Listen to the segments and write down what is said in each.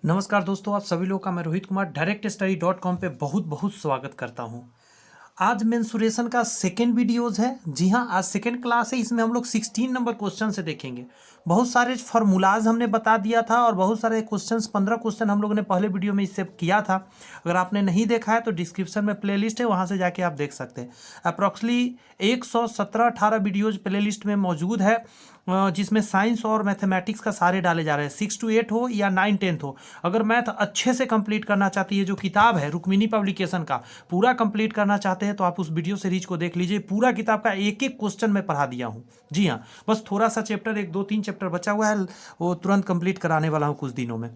नमस्कार दोस्तों, आप सभी लोगों का मैं रोहित कुमार directstudy.com पे बहुत बहुत स्वागत करता हूं। आज मेंसुरेशन का सेकेंड वीडियोज है। जी हाँ, आज सेकेंड क्लास है। इसमें हम लोग 16 नंबर क्वेश्चन से देखेंगे। बहुत सारे फार्मूलाज हमने बता दिया था और बहुत सारे क्वेश्चंस 15 क्वेश्चन हम लोगों ने पहले वीडियो में इससे किया था। अगर आपने नहीं देखा है तो डिस्क्रिप्शन में प्लेलिस्ट है, वहाँ से जाके आप देख सकते हैं। अप्रॉक्सली 117-18 वीडियोज प्लेलिस्ट में मौजूद है, जिसमें साइंस और मैथमेटिक्स का सारे डाले जा रहे हैं। 6 to 8 हो या 9 10th हो, अगर मैथ अच्छे से कंप्लीट करना चाहती है, जो किताब है रुक्मिणी पब्लिकेशन का पूरा कंप्लीट करना चाहते हैं तो आप उस वीडियो सीरीज को देख लीजिए। पूरा किताब का एक एक क्वेश्चन मैं पढ़ा दिया हूँ। जी हाँ, बस थोड़ा सा चैप्टर, 1 2 3 चैप्टर बचा हुआ है, वो तुरंत कंप्लीट कराने वाला हूँ कुछ दिनों में।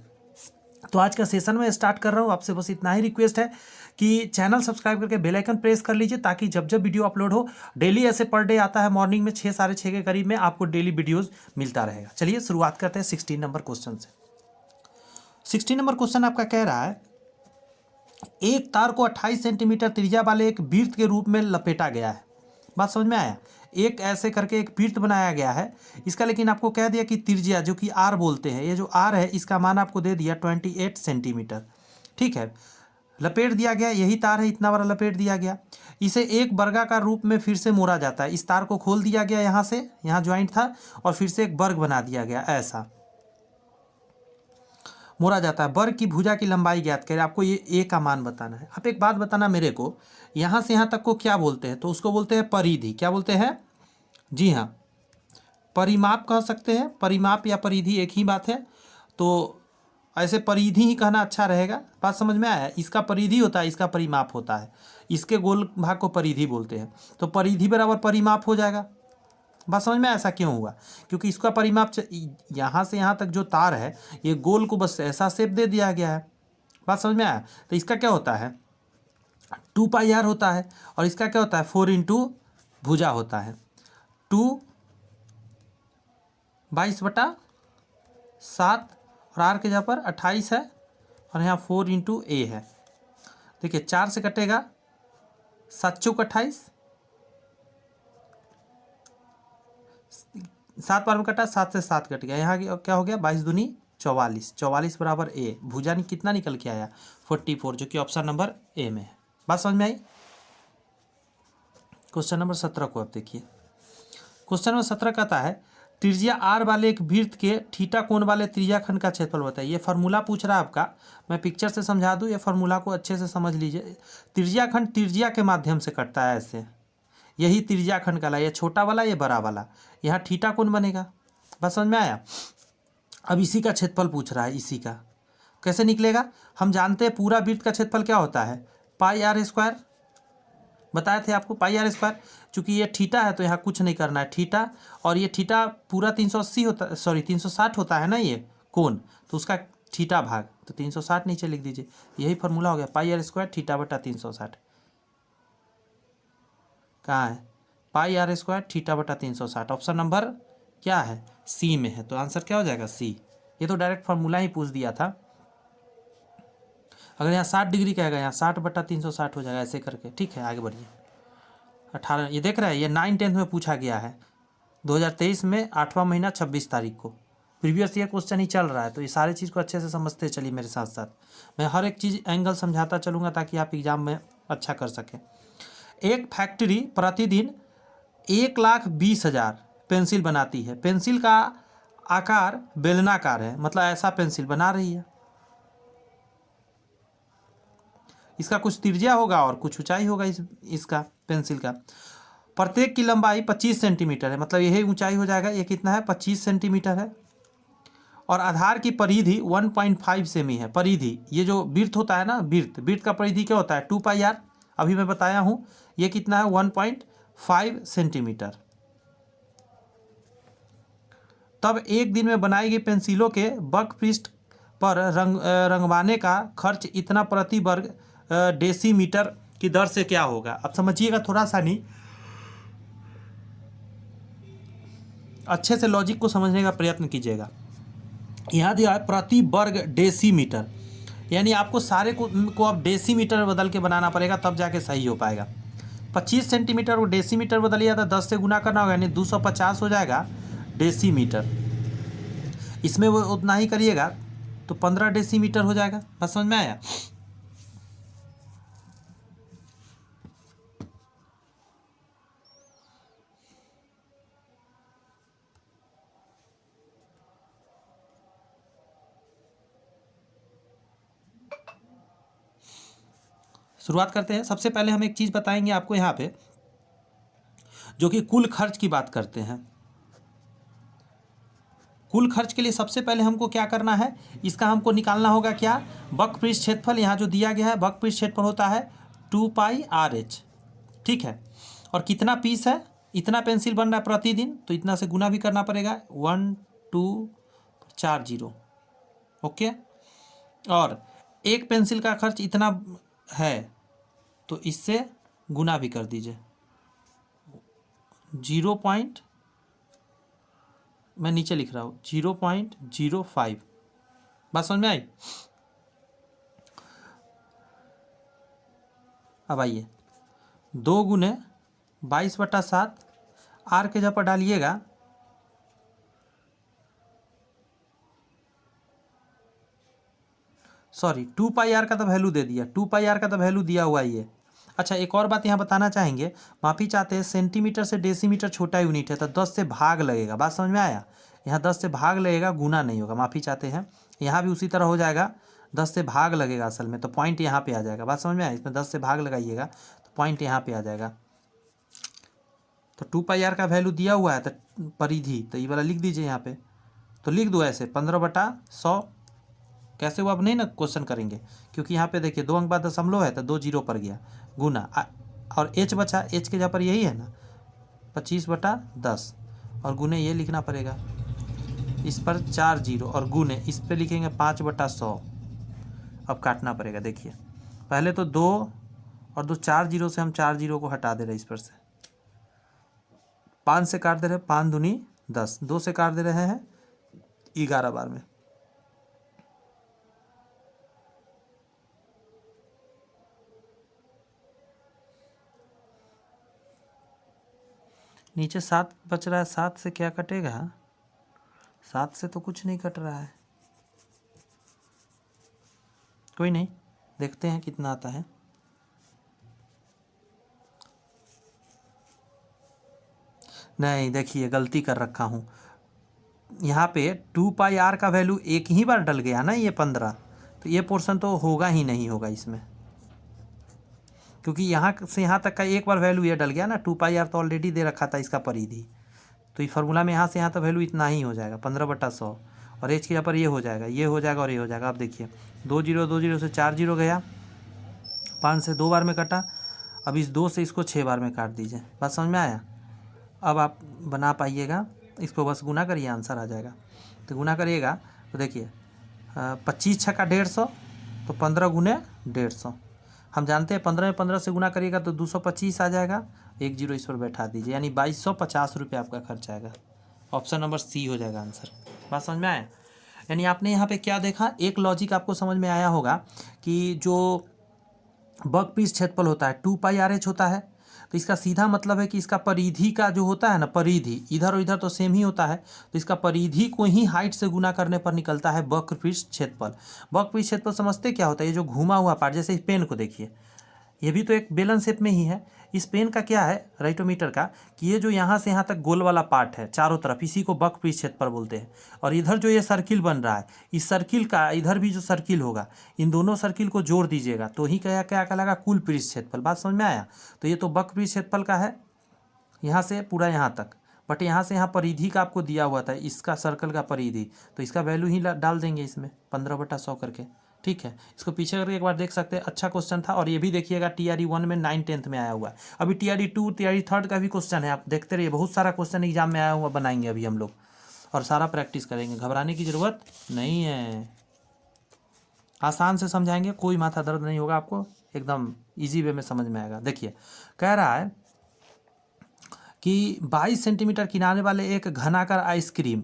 तो आज का सेशन में स्टार्ट कर रहा हूँ। आपसे बस इतना ही रिक्वेस्ट है कि चैनल सब्सक्राइब करके बेल आइकन प्रेस कर लीजिए, ताकि जब जब वीडियो अपलोड हो, डेली ऐसे पर डे आता है मॉर्निंग में 6 साढ़े 6 के करीब में, आपको डेली वीडियोस मिलता रहेगा। चलिए शुरुआत करते हैं 16 नंबर क्वेश्चन से। 16 नंबर क्वेश्चन आपका कह रहा है, एक तार को 28 सेंटीमीटर त्रिज्या वाले एक वृत्त के रूप में लपेटा गया है। बात समझ में आया? एक ऐसे करके एक वृत्त बनाया गया है इसका, लेकिन आपको कह दिया कि त्रिज्या, जो कि आर बोलते हैं, ये जो आर है इसका मान आपको दे दिया 28 सेंटीमीटर। ठीक है, लपेट दिया गया, यही तार है, इतना बड़ा लपेट दिया गया। इसे एक वर्गाकार रूप में फिर से मोड़ा जाता है। इस तार को खोल दिया गया यहाँ से, यहाँ ज्वाइंट था, और फिर से एक वर्ग बना दिया गया, ऐसा मोड़ा जाता है। वर्ग की भुजा की लंबाई ज्ञात करें। आपको ये ए का मान बताना है। आप एक बात बताना मेरे को, यहाँ से यहाँ तक को क्या बोलते हैं? तो उसको बोलते हैं परिधि। क्या बोलते हैं? जी हाँ, परिमाप कह सकते हैं। परिमाप या परिधि एक ही बात है, तो ऐसे परिधि ही कहना अच्छा रहेगा। बात समझ में आया? इसका परिधि होता है, इसका परिमाप होता है। इसके गोल भाग को परिधि बोलते हैं। तो परिधि बराबर परिमाप हो जाएगा। बात समझ में ऐसा क्यों हुआ? क्योंकि इसका परिमाप यहाँ से यहाँ तक जो तार है, ये गोल को बस ऐसा शेप दे दिया गया है। बात समझ में आया? तो इसका क्या होता है? 2πr होता है। और इसका क्या होता है? 4 इंटू भुजा होता है। 2 22/7, और आर के जगह पर 28 है, और यहाँ 4 इंटू ए है। देखिए 4 से कटेगा 7 चौक 28, 7 बार में कटा, 7 से 7 कट गया। यहाँ क्या हो गया? 22 दूनी 44, 44 बराबर ए। भुजा कितना निकल के आया? 44, जो कि ऑप्शन नंबर ए में है। बात समझ में आई? क्वेश्चन नंबर 17 को आप देखिए। क्वेश्चन नंबर 17 कहता है, त्रिज्या आर वाले एक वृत्त के थीटा कोण वाले त्रिज्या खंड का क्षेत्रफल बताइए। ये फार्मूला पूछ रहा है आपका, मैं पिक्चर से समझा दूँ, ये फार्मूला को अच्छे से समझ लीजिए। त्रिज्या खंड त्रिज्या के माध्यम से कटता है ऐसे, यही त्रिज्या खंड कहला। ये छोटा वाला, ये बड़ा वाला, यहाँ थीटा कोण बनेगा। बस समझ में आया? अब इसी का क्षेत्रफल पूछ रहा है। इसी का कैसे निकलेगा? हम जानते हैं पूरा वृत्त का क्षेत्रफल क्या होता है? πr²। बताए थे आपको πr²। चूंकि ये थीटा है तो यहाँ कुछ नहीं करना है, थीटा, और ये थीटा पूरा 380 होता, सॉरी 360 होता है ना ये कोण, तो उसका थीटा भाग, तो 360 नीचे लिख दीजिए। यही फार्मूला हो गया, πr² θ/360। कहाँ है? πr² θ/360। ऑप्शन नंबर क्या है? सी में है। तो आंसर क्या हो जाएगा? सी। ये तो डायरेक्ट फार्मूला ही पूछ दिया था। अगर यहाँ 60 डिग्री कहेगा, यहाँ 60/360 हो जाएगा, ऐसे करके। ठीक है, आगे बढ़िए। 18, ये देख रहे हैं, ये 9 10th में पूछा गया है 2023 में 8वां महीना 26 तारीख को। प्रीवियस ईयर क्वेश्चन ही चल रहा है, तो ये सारे चीज़ को अच्छे से समझते चलिए मेरे साथ साथ। मैं हर एक चीज़ एंगल समझाता चलूँगा, ताकि आप एग्जाम में अच्छा कर सकें। एक फैक्ट्री प्रतिदिन 1,20,000 पेंसिल बनाती है। पेंसिल का आकार बेलनाकार है, मतलब ऐसा पेंसिल बना रही है। इसका कुछ त्रिज्या होगा और कुछ ऊंचाई होगा इसका पेंसिल का। प्रत्येक की लंबाई 25 सेंटीमीटर है, मतलब यही ऊंचाई हो जाएगा। ये कितना है? 25 सेंटीमीटर है। और आधार की परिधि 1.5 सेमी है। परिधि, ये जो वृत्त होता है ना, वृत्त का परिधि क्या होता है? 2πr। अभी मैं बताया हूँ। ये कितना है? 1.5 सेंटीमीटर। तब एक दिन में बनाई गई पेंसिलों के वक्रपृष्ठ पर रंगवाने का खर्च इतना प्रति वर्ग डेसीमीटर की दर से क्या होगा? अब समझिएगा, थोड़ा सा नहीं, अच्छे से लॉजिक को समझने का प्रयत्न कीजिएगा। यहाँ दिया है प्रति वर्ग डेसीमीटर, यानी आपको सारे को अब डेसीमीटर में बदल के बनाना पड़ेगा, तब जाके सही हो पाएगा। 25 सेंटीमीटर को डेसीमीटर बदलिए तो 10 से गुना करना होगा, यानी 250 हो जाएगा डेसीमीटर। इसमें वो उतना ही करिएगा, तो 15 डेसीमीटर हो जाएगा। बात समझ में आया? शुरुआत करते हैं। सबसे पहले हम एक चीज़ बताएंगे आपको यहाँ पे, जो कि कुल खर्च की बात करते हैं। कुल खर्च के लिए सबसे पहले हमको क्या करना है, इसका हमको निकालना होगा क्या, वक्र पृष्ठ क्षेत्रफल। यहाँ जो दिया गया है वक्र पृष्ठ क्षेत्रफल होता है 2πRh, ठीक है। और कितना पीस है, इतना पेंसिल बन रहा है प्रतिदिन, तो इतना से गुना भी करना पड़ेगा, 1240, ओके। और एक पेंसिल का खर्च इतना है, तो इससे गुना भी कर दीजिए, 0. मैं नीचे लिख रहा हूँ 0.05। बात समझ में आई? अब आइए, 2 गुने 22/7, आर के जगह पर डालिएगा, सॉरी 2πr का तो वैल्यू दे दिया, 2πr का तो वैल्यू दिया हुआ ये। अच्छा, एक और बात यहाँ बताना चाहेंगे, माफ़ी चाहते हैं, सेंटीमीटर से डेसीमीटर छोटा यूनिट है, तो 10 से भाग लगेगा। बात समझ में आया? यहाँ 10 से भाग लगेगा, गुना नहीं होगा। माफ़ी चाहते हैं, यहाँ भी उसी तरह हो जाएगा, 10 से भाग लगेगा असल में, तो पॉइंट यहाँ पे आ जाएगा। बात समझ में आया? इसमें 10 से भाग लगाइएगा तो पॉइंट यहाँ पे आ जाएगा। तो 2πr का वैल्यू दिया हुआ है, तो परिधि, तो ये वाला लिख दीजिए यहाँ पे। तो लिख दो ऐसे 15/100। कैसे वो अब नहीं ना क्वेश्चन करेंगे, क्योंकि यहाँ पे देखिए 2 अंक बाद दशमलव है, तो 2 जीरो पर गया, गुना और h बचा, h के जगह पर यही है ना, 25/10, और गुने ये लिखना पड़ेगा, इस पर 4 जीरो, और गुने इस पे लिखेंगे 5/100। अब काटना पड़ेगा, देखिए पहले तो 2 और 2, 4 जीरो से हम 4 जीरो को हटा दे रहे हैं, इस पर से 5 से काट दे रहे हैं, 5 दूनी 10, 2 से काट दे रहे हैं 11 बार में। नीचे 7 बच रहा है, 7 से क्या कटेगा, 7 से तो कुछ नहीं कट रहा है, कोई नहीं, देखते हैं कितना आता है। नहीं, देखिए गलती कर रखा हूँ, यहाँ पे 2πr का वैल्यू एक ही बार डल गया ना, ये 15, तो ये पोर्शन तो होगा ही नहीं होगा इसमें, क्योंकि यहाँ से यहाँ तक का एक बार वैल्यू ये डल गया ना, 2πr तो ऑलरेडी दे रखा था इसका परिधि, तो ये फार्मूला में यहाँ से यहाँ तक वैल्यू इतना ही हो जाएगा, 15/100, और एच के यहाँ पर ये हो जाएगा, ये हो जाएगा और ये हो जाएगा। अब देखिए 2 जीरो से 4 जीरो गया, 5 से 2 बार में कटा, अब इस 2 से इसको 6 बार में काट दीजिए। बात समझ में आया? अब आप बना पाइएगा, इसको बस गुना करिए, आंसर आ जाएगा। तो गुना करिएगा तो देखिए 25 छक्का 150, तो 15 गुने 150, हम जानते हैं 15 में 15 से गुना करिएगा तो 225 आ जाएगा, 1 जीरो इस पर बैठा दीजिए, यानी 2250 रुपये आपका खर्च आएगा। ऑप्शन नंबर सी हो जाएगा आंसर। बात समझ में आया? यानी आपने यहाँ पे क्या देखा, एक लॉजिक आपको समझ में आया होगा कि जो वक्र पृष्ठ क्षेत्रफल होता है 2πRh होता है, तो इसका सीधा मतलब है कि इसका परिधि का जो होता है ना, परिधि इधर और इधर तो सेम ही होता है, तो इसका परिधि को ही हाइट से गुना करने पर निकलता है वक्र पृष्ठ क्षेत्रफल। वक्र पृष्ठ क्षेत्रफल समझते क्या होता है, ये जो घुमा हुआ पार्ट, जैसे इस पेन को देखिए, ये भी तो एक बेलन शेप में ही है। इस पेन का क्या है, राइटोमीटर का, कि ये जो यहाँ से यहाँ तक गोल वाला पार्ट है चारों तरफ, इसी को वक्र पृष्ठ क्षेत्रफल बोलते हैं। और इधर जो ये सर्किल बन रहा है, इस सर्किल का इधर भी जो सर्किल होगा, इन दोनों सर्किल को जोड़ दीजिएगा तो ही क्या क्या कहलाएगा, कुल पृष्ठ क्षेत्रफल। बात समझ में आया? तो ये तो वक्र पृष्ठ क्षेत्रफल का है, यहाँ से पूरा यहाँ तक, बट यहाँ से यहाँ परिधि का आपको दिया हुआ था, इसका सर्कल का परिधि, तो इसका वैल्यू ही डाल देंगे इसमें 15/100 करके, ठीक है। इसको पीछे करके एक बार देख सकते हैं, अच्छा क्वेश्चन था। और ये भी देखिएगा TRE 1 में 9 10th में आया हुआ है, अभी TRE 2 TRE 3 का भी क्वेश्चन है, आप देखते रहिए, बहुत सारा क्वेश्चन एग्जाम में आया हुआ बनाएंगे अभी हम लोग, और सारा प्रैक्टिस करेंगे, घबराने की ज़रूरत नहीं है, आसान से समझाएंगे, कोई माथा दर्द नहीं होगा आपको, एकदम ईजी वे में समझ में आएगा। देखिए कह रहा है कि 22 सेंटीमीटर किनारे वाले एक घनाकार आइसक्रीम,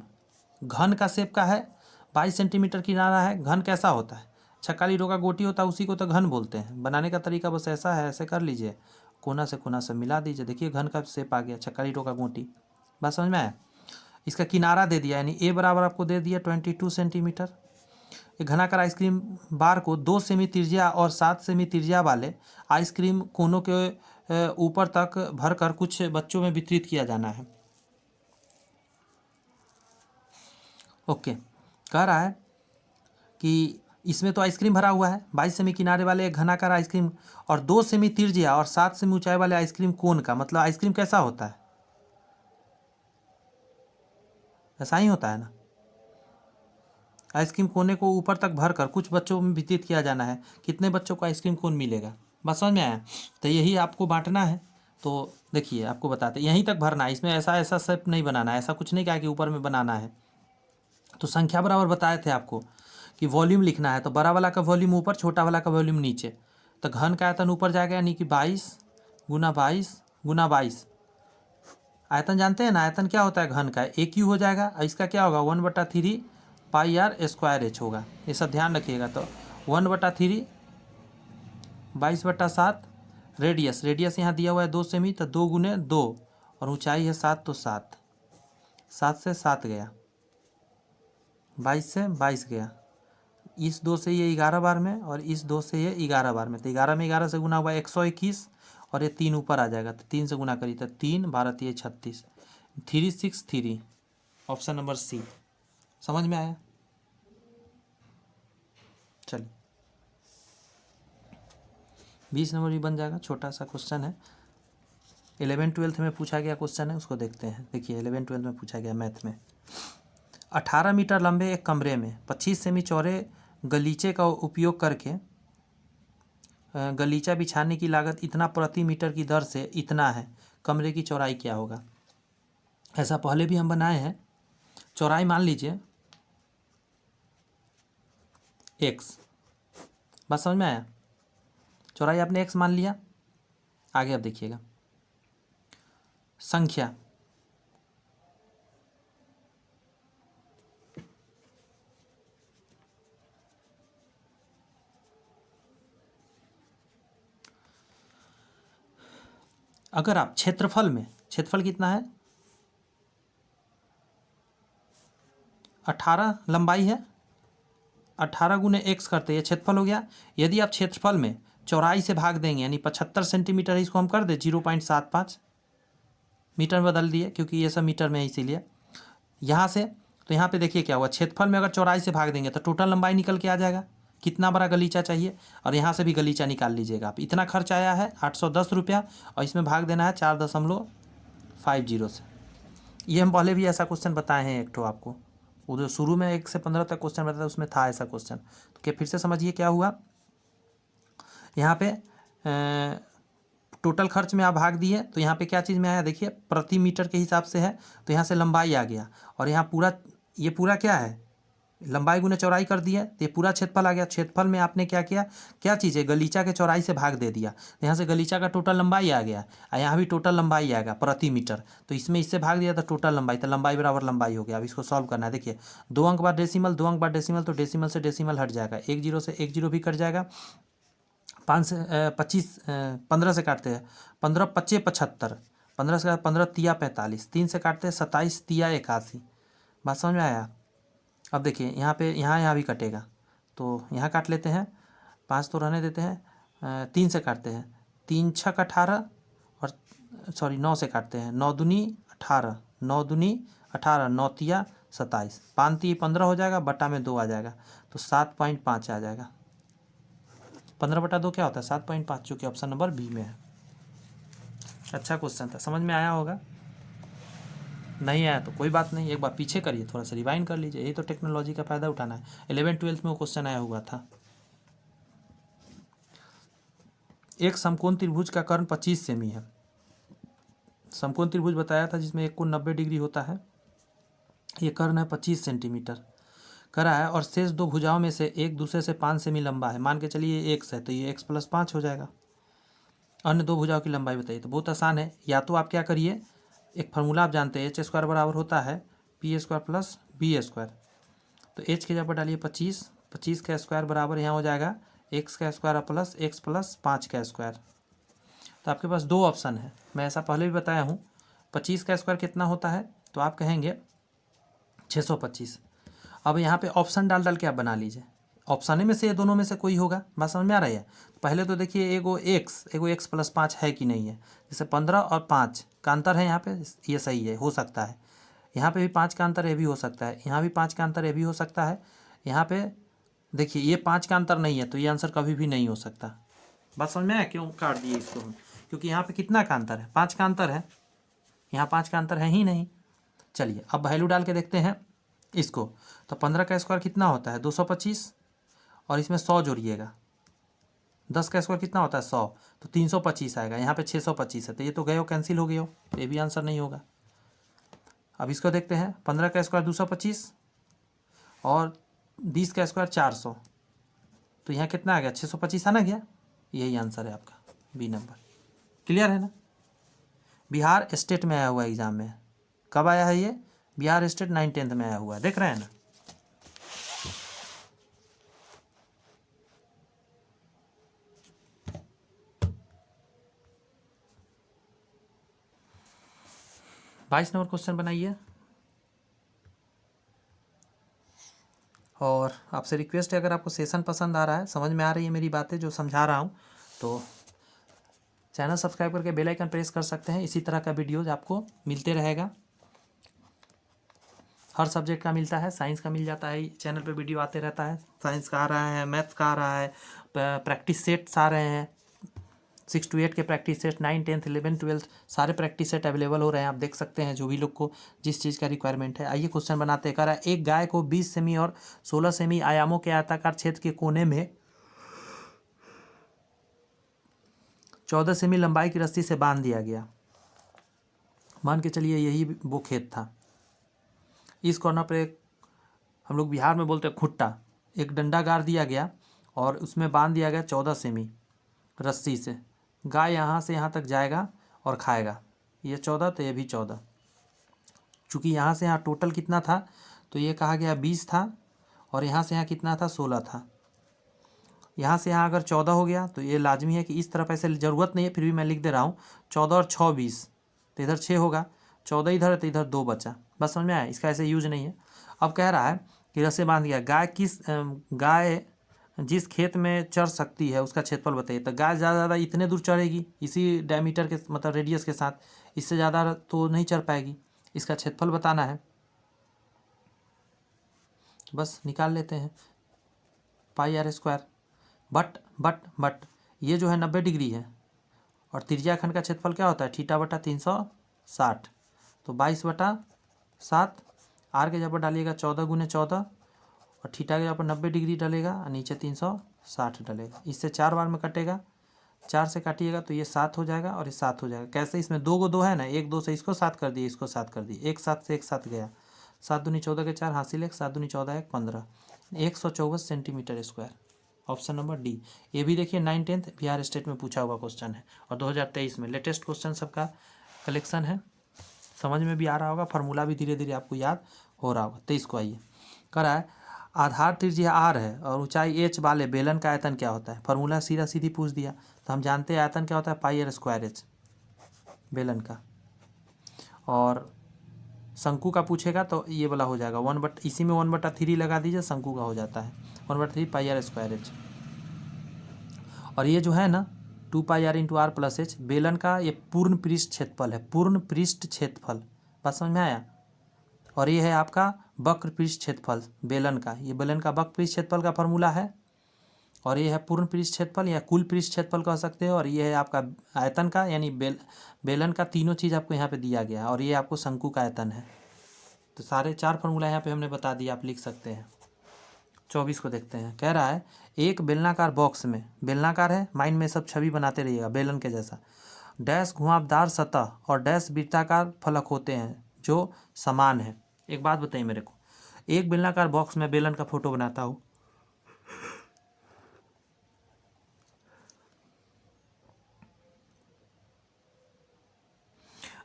घन का शेप का है, 22 सेंटीमीटर किनारा है, घन कैसा होता है, छक्का का गोटी होता है, उसी को तो घन बोलते हैं। बनाने का तरीका बस ऐसा है, ऐसे कर लीजिए, कोना से मिला दीजिए, देखिए घन का शेप आ गया, छक्का का गोटी। बात समझ में आया? इसका किनारा दे दिया, यानी ए बराबर आपको दे दिया 22 सेंटीमीटर, एक घनाकार आइसक्रीम बार को 2 सेमी त्रिज्या और 7 सेमी त्रिज्या वाले आइसक्रीम कोनों के ऊपर तक भरकर कुछ बच्चों में वितरित किया जाना है। ओके, कह रहा है कि इसमें तो आइसक्रीम भरा हुआ है 22 सेमी किनारे वाले एक घनाकार आइसक्रीम और 2 सेमी त्रिज्या और 7 सेमी ऊंचाई वाले आइसक्रीम कोन का, मतलब आइसक्रीम कैसा होता है, ऐसा ही होता है ना। आइसक्रीम कोने को ऊपर तक भरकर कुछ बच्चों में वितरित किया जाना है, कितने बच्चों को आइसक्रीम कोन मिलेगा, बस समझ में आया। तो यही आपको बांटना है। तो देखिए आपको बताते यहीं तक भरना है, इसमें ऐसा ऐसा शेप नहीं बनाना है, ऐसा कुछ नहीं कहा कि ऊपर में बनाना है। तो संख्या बराबर बताए थे आपको कि वॉल्यूम लिखना है, तो बड़ा वाला का वॉल्यूम ऊपर, छोटा वाला का वॉल्यूम नीचे। तो घन का आयतन ऊपर जाएगा, यानी कि 22 गुना 22 गुना 22। आयतन जानते हैं ना, आयतन क्या होता है घन का, एक यू हो जाएगा और इसका क्या होगा 1/3 पाई आर स्क्वायर एच होगा। ये सब ध्यान रखिएगा। तो 1/3 22/7 रेडियस, रेडियस यहाँ दिया हुआ है 2 सेमी, तो 2 गुने 2 और ऊंचाई है 7, तो 7, 7 से 7 गया, 22 से 22 गया, इस 2 से ये 11 बार में और इस 2 से ये 11 बार में, तो 11 में 11 से गुना हुआ 121 और ये 3 ऊपर आ जाएगा, तो 3 से गुना करी तो 3 12 3 36, 363, ऑप्शन नंबर सी। समझ में आया। चलिए 20 नंबर भी बन जाएगा, छोटा सा क्वेश्चन है, 11th-12th में पूछा गया क्वेश्चन है, उसको देखते हैं। देखिए 11th-12th में पूछा गया मैथ में, 18 मीटर लंबे एक कमरे में 25 सेमी चौड़े गलीचे का उपयोग करके गलीचा बिछाने की लागत इतना प्रति मीटर की दर से इतना है, कमरे की चौड़ाई क्या होगा। ऐसा पहले भी हम बनाए हैं। चौड़ाई मान लीजिए x, बात समझ में आया। चौड़ाई आपने x मान लिया। आगे अब देखिएगा संख्या, अगर आप क्षेत्रफल में, क्षेत्रफल कितना है 18 लंबाई है, 18 गुने x करते हैं, क्षेत्रफल हो गया। यदि आप क्षेत्रफल में चौड़ाई से भाग देंगे, यानी 75 सेंटीमीटर, इसको हम कर दें 0.75 मीटर में बदल दिए, क्योंकि ये सब मीटर में है इसीलिए। यहाँ से तो यहाँ पे देखिए क्या हुआ, क्षेत्रफल में अगर चौड़ाई से भाग देंगे तो टोटल लंबाई निकल के आ जाएगा, कितना बड़ा गलीचा चाहिए, और यहाँ से भी गलीचा निकाल लीजिएगा आप। इतना खर्च आया है 810 रुपया और इसमें भाग देना है 4.50 से। ये हम पहले भी ऐसा क्वेश्चन बताए हैं एक ठो आपको, वो जो शुरू में 1 से 15 तक क्वेश्चन बताया उसमें था ऐसा क्वेश्चन। तो क्या फिर से समझिए क्या हुआ, यहाँ पे टोटल खर्च में आप भाग दिए तो यहाँ पे क्या चीज़ में आया, देखिए प्रति मीटर के हिसाब से है, तो यहाँ से लंबाई आ गया, और यहाँ पूरा, ये पूरा क्या है लंबाई गुने चौड़ाई कर दिया, तो ये पूरा क्षेत्रफल आ गया। क्षेत्रफल में आपने क्या किया, क्या चीज़ है, गलीचा के चौड़ाई से भाग दे दिया, तो यहाँ से गलीचा का टोटल लंबाई आ गया, और यहाँ भी टोटल लंबाई आएगा प्रति मीटर, तो इसमें इससे भाग दिया तो टोटल लंबाई, तो लंबाई बराबर लंबाई हो गया। अब इसको सॉल्व करना है। देखिए 2 अंक बाद डेसिमल, 2 अंक बाद डेसिमल, तो डेसिमल से डेसिमल हट जाएगा, 1 जीरो से 1 जीरो भी कट जाएगा, 5 से 25 15 से काटते हैं, 15 पच्चे 75, 15 से 15 तिया 45, 3 से काटते हैं 27 तिया 81। बात समझ में आया। अब देखिए यहाँ पे यहाँ भी कटेगा, तो यहाँ काट लेते हैं, 5 तो रहने देते हैं, 3 से काटते हैं, 3 छक 18 और सॉरी 9 से काटते हैं, 9 दूनी 18, 9 दूनी 18, 9 तिया 27, 5 ती 15 हो जाएगा, बटा में 2 आ जाएगा, तो 7.5 आ जाएगा। 15/2 क्या होता है 7.5, जो कि ऑप्शन नंबर बी में है। अच्छा क्वेश्चन था, समझ में आया होगा। नहीं आया तो कोई बात नहीं, एक बार पीछे करिए, थोड़ा सा रिवाइंड कर लीजिए, यही तो टेक्नोलॉजी का फ़ायदा उठाना है। 11th-12th में वो क्वेश्चन आया हुआ था। एक समकोण त्रिभुज का कर्ण 25 सेमी है। समकोण त्रिभुज बताया था जिसमें एक कोण 90 डिग्री होता है, ये कर्ण है 25 सेंटीमीटर करा है, और शेष 2 भुजाओं में से एक दूसरे से 5 सेमी लंबा है। मान के चलिए x है, तो ये x + 5 हो जाएगा। अन्य 2 भुजाओं की लंबाई बताइए। तो बहुत आसान है, या तो आप क्या करिए, एक फार्मूला आप जानते हैं, h² बराबर होता है p² + b²। तो h की जगह पर डालिए 25, 25 का स्क्वायर बराबर यहाँ हो जाएगा x² + x + 5 का स्क्वायर। तो आपके पास 2 ऑप्शन है, मैं ऐसा पहले भी बताया हूँ। 25 का स्क्वायर कितना होता है, तो आप कहेंगे 625। अब यहाँ पे ऑप्शन डाल के आप बना लीजिए, ऑप्शन ए में से ये दोनों में से कोई होगा। बात समझ में आ रही है। पहले तो देखिए एगो एक्स प्लस 5 है कि नहीं है। जैसे 15 और 5 का अंतर है यहाँ पे, ये सही है, हो सकता है। यहाँ पे भी 5 का अंतर, ये भी हो सकता है। यहाँ भी 5 का अंतर, ये भी हो सकता है। यहाँ पे देखिए ये 5 का अंतर नहीं है, तो ये आंसर कभी भी नहीं हो सकता। बात समझ में आया क्यों काट दिए इसको हम? क्योंकि यहाँ पे कितना का अंतर है, 5 का अंतर है। यहाँ 5 का अंतर है ही नहीं। चलिए अब वैल्यू डाल के देखते हैं इसको। तो 15 का स्क्वायर कितना होता है 225, और इसमें 100 जोड़िएगा। 10 का स्क्वायर कितना होता है 100, तो 325 आएगा। यहाँ पे 625 है, तो ये तो गए हो, कैंसिल हो गए हो, ये भी आंसर नहीं होगा। अब इसको देखते हैं, 15 का स्क्वायर 225 और 20 का स्क्वायर 400, तो यहाँ कितना आ गया 625 आना गया। यही आंसर है आपका, बी नंबर। क्लियर है ना। बिहार स्टेट में आया हुआ एग्जाम में, कब आया है ये, बिहार स्टेट 9th-10th में आया हुआ है, देख रहे हैं ना। बाईस नंबर क्वेश्चन बनाइए। और आपसे रिक्वेस्ट है, अगर आपको सेशन पसंद आ रहा है, समझ में आ रही है मेरी बातें जो समझा रहा हूँ, तो चैनल सब्सक्राइब करके बेल आइकन प्रेस कर सकते हैं। इसी तरह का वीडियोज आपको मिलते रहेगा, हर सब्जेक्ट का मिलता है। साइंस का मिल जाता है, चैनल पे वीडियो आते रहता है। साइंस का आ रहा है, मैथ्स का आ रहा है, प्रैक्टिस सेट्स आ रहे हैं, 6 to 8 के प्रैक्टिस सेट, 9, 10, 11, 12 सारे प्रैक्टिस सेट अवेलेबल हो रहे हैं। आप देख सकते हैं जो भी लोग को जिस चीज़ का रिक्वायरमेंट है। आइए क्वेश्चन बनाते हैं। कह रहा है एक गाय को 20 सेमी और 16 सेमी आयामों के आयताकार क्षेत्र के कोने में 14 सेमी लंबाई की रस्सी से बांध दिया गया। मान के चलिए यही वो खेत था। इस कॉर्नर पर एक, हम लोग बिहार में बोलते हैं खुट्टा, एक डंडा गाड़ दिया गया और उसमें बांध दिया गया 14 सेमी रस्सी से। गाय यहाँ से यहाँ तक जाएगा और खाएगा। ये 14, तो ये भी 14। चूँकि यहाँ से यहाँ टोटल कितना था, तो ये कहा गया 20 था, और यहाँ से यहाँ कितना था 16 था। यहाँ से यहाँ अगर 14 हो गया, तो ये लाजमी है कि इस तरफ, ऐसे ज़रूरत नहीं है फिर भी मैं लिख दे रहा हूँ 14 और 6 20, तो इधर 6 होगा, 14 इधर है तो इधर 2 बचा। बस समझ में आया, इसका ऐसे यूज नहीं है। अब कह रहा है कि रस्से बांध गया, गाय जिस खेत में चर सकती है उसका क्षेत्रफल बताइए। तो गाय ज़्यादा इतने दूर चरेगी, इसी डायमीटर के मतलब रेडियस के साथ, इससे ज़्यादा तो नहीं चर पाएगी। इसका क्षेत्रफल बताना है, बस निकाल लेते हैं, पाई आर स्क्वायर। बट ये जो है 90 डिग्री है, और त्रिज्याखंड का क्षेत्रफल क्या होता है थीटा बटा 360, तो 22/7। आर के जगह पर डालिएगा 14 × 14, और थीटा के जगह पर 90 डिग्री डलेगा, और नीचे 360 डलेगा। इससे 4 बार में कटेगा, 4 से काटिएगा तो ये 7 हो जाएगा, और ये 7 हो जाएगा। कैसे, इसमें 2 को 2 है ना, 1 2 से इसको 7 कर दिए, इसको 7 कर दिए, 1 7 से 1 7 गया, 7 दूनी 14 के 4 हासिल 1, 7 दूनी 14 1 15, 124 centimetre square. Option number D. ये भी देखिए 9th-10th बिहार स्टेट में पूछा हुआ क्वेश्चन है, और 2023 में लेटेस्ट क्वेश्चन सबका कलेक्शन है। समझ में भी आ रहा होगा, फार्मूला भी धीरे धीरे आपको याद हो रहा होगा। 23 को आइए, कह रहा है आधार त्रिज्या आर है और ऊंचाई एच वाले बेलन का आयतन क्या होता है। फार्मूला सीधा सीधी पूछ दिया, तो हम जानते हैं आयतन क्या होता है, पाई आर स्क्वायर एच बेलन का। और शंकु का पूछेगा तो ये वाला हो जाएगा इसी में 1/3 लगा दीजिए, शंकु का हो जाता है 1/3 पाई आर स्क्वायर एच। और ये जो है ना 2 pi R into R plus H, बेलन का ये पूर्ण पृष्ठ क्षेत्रफल है, पूर्ण पृष्ठ क्षेत्रफल। बात समझ में आया। और ये है आपका वक्र पृष्ठ क्षेत्रफल बेलन का, ये बेलन का वक्र पृष्ठ क्षेत्रफल का फॉर्मूला है। और ये है पूर्ण पृष्ठ क्षेत्रफल या कुल पृष्ठ क्षेत्रफल कह सकते हो। और ये है आपका आयतन का, यानी बेलन का, तीनों चीज़ आपको यहाँ पे दिया गया है। और ये आपको शंकु का आयतन है। तो सारे 4 फार्मूला यहाँ पे हमने बता दिया, आप लिख सकते हैं। 24 को देखते हैं, कह रहा है एक बेलनाकार बॉक्स में, बेलनाकार है, माइंड में सब छवि बनाते रहिएगा बेलन के जैसा, डैश घुमावदार सतह और डैश वृत्ताकार फलक होते हैं जो समान है। एक बात बताइए मेरे को, एक बेलनाकार बॉक्स में बेलन का फोटो बनाता हूँ,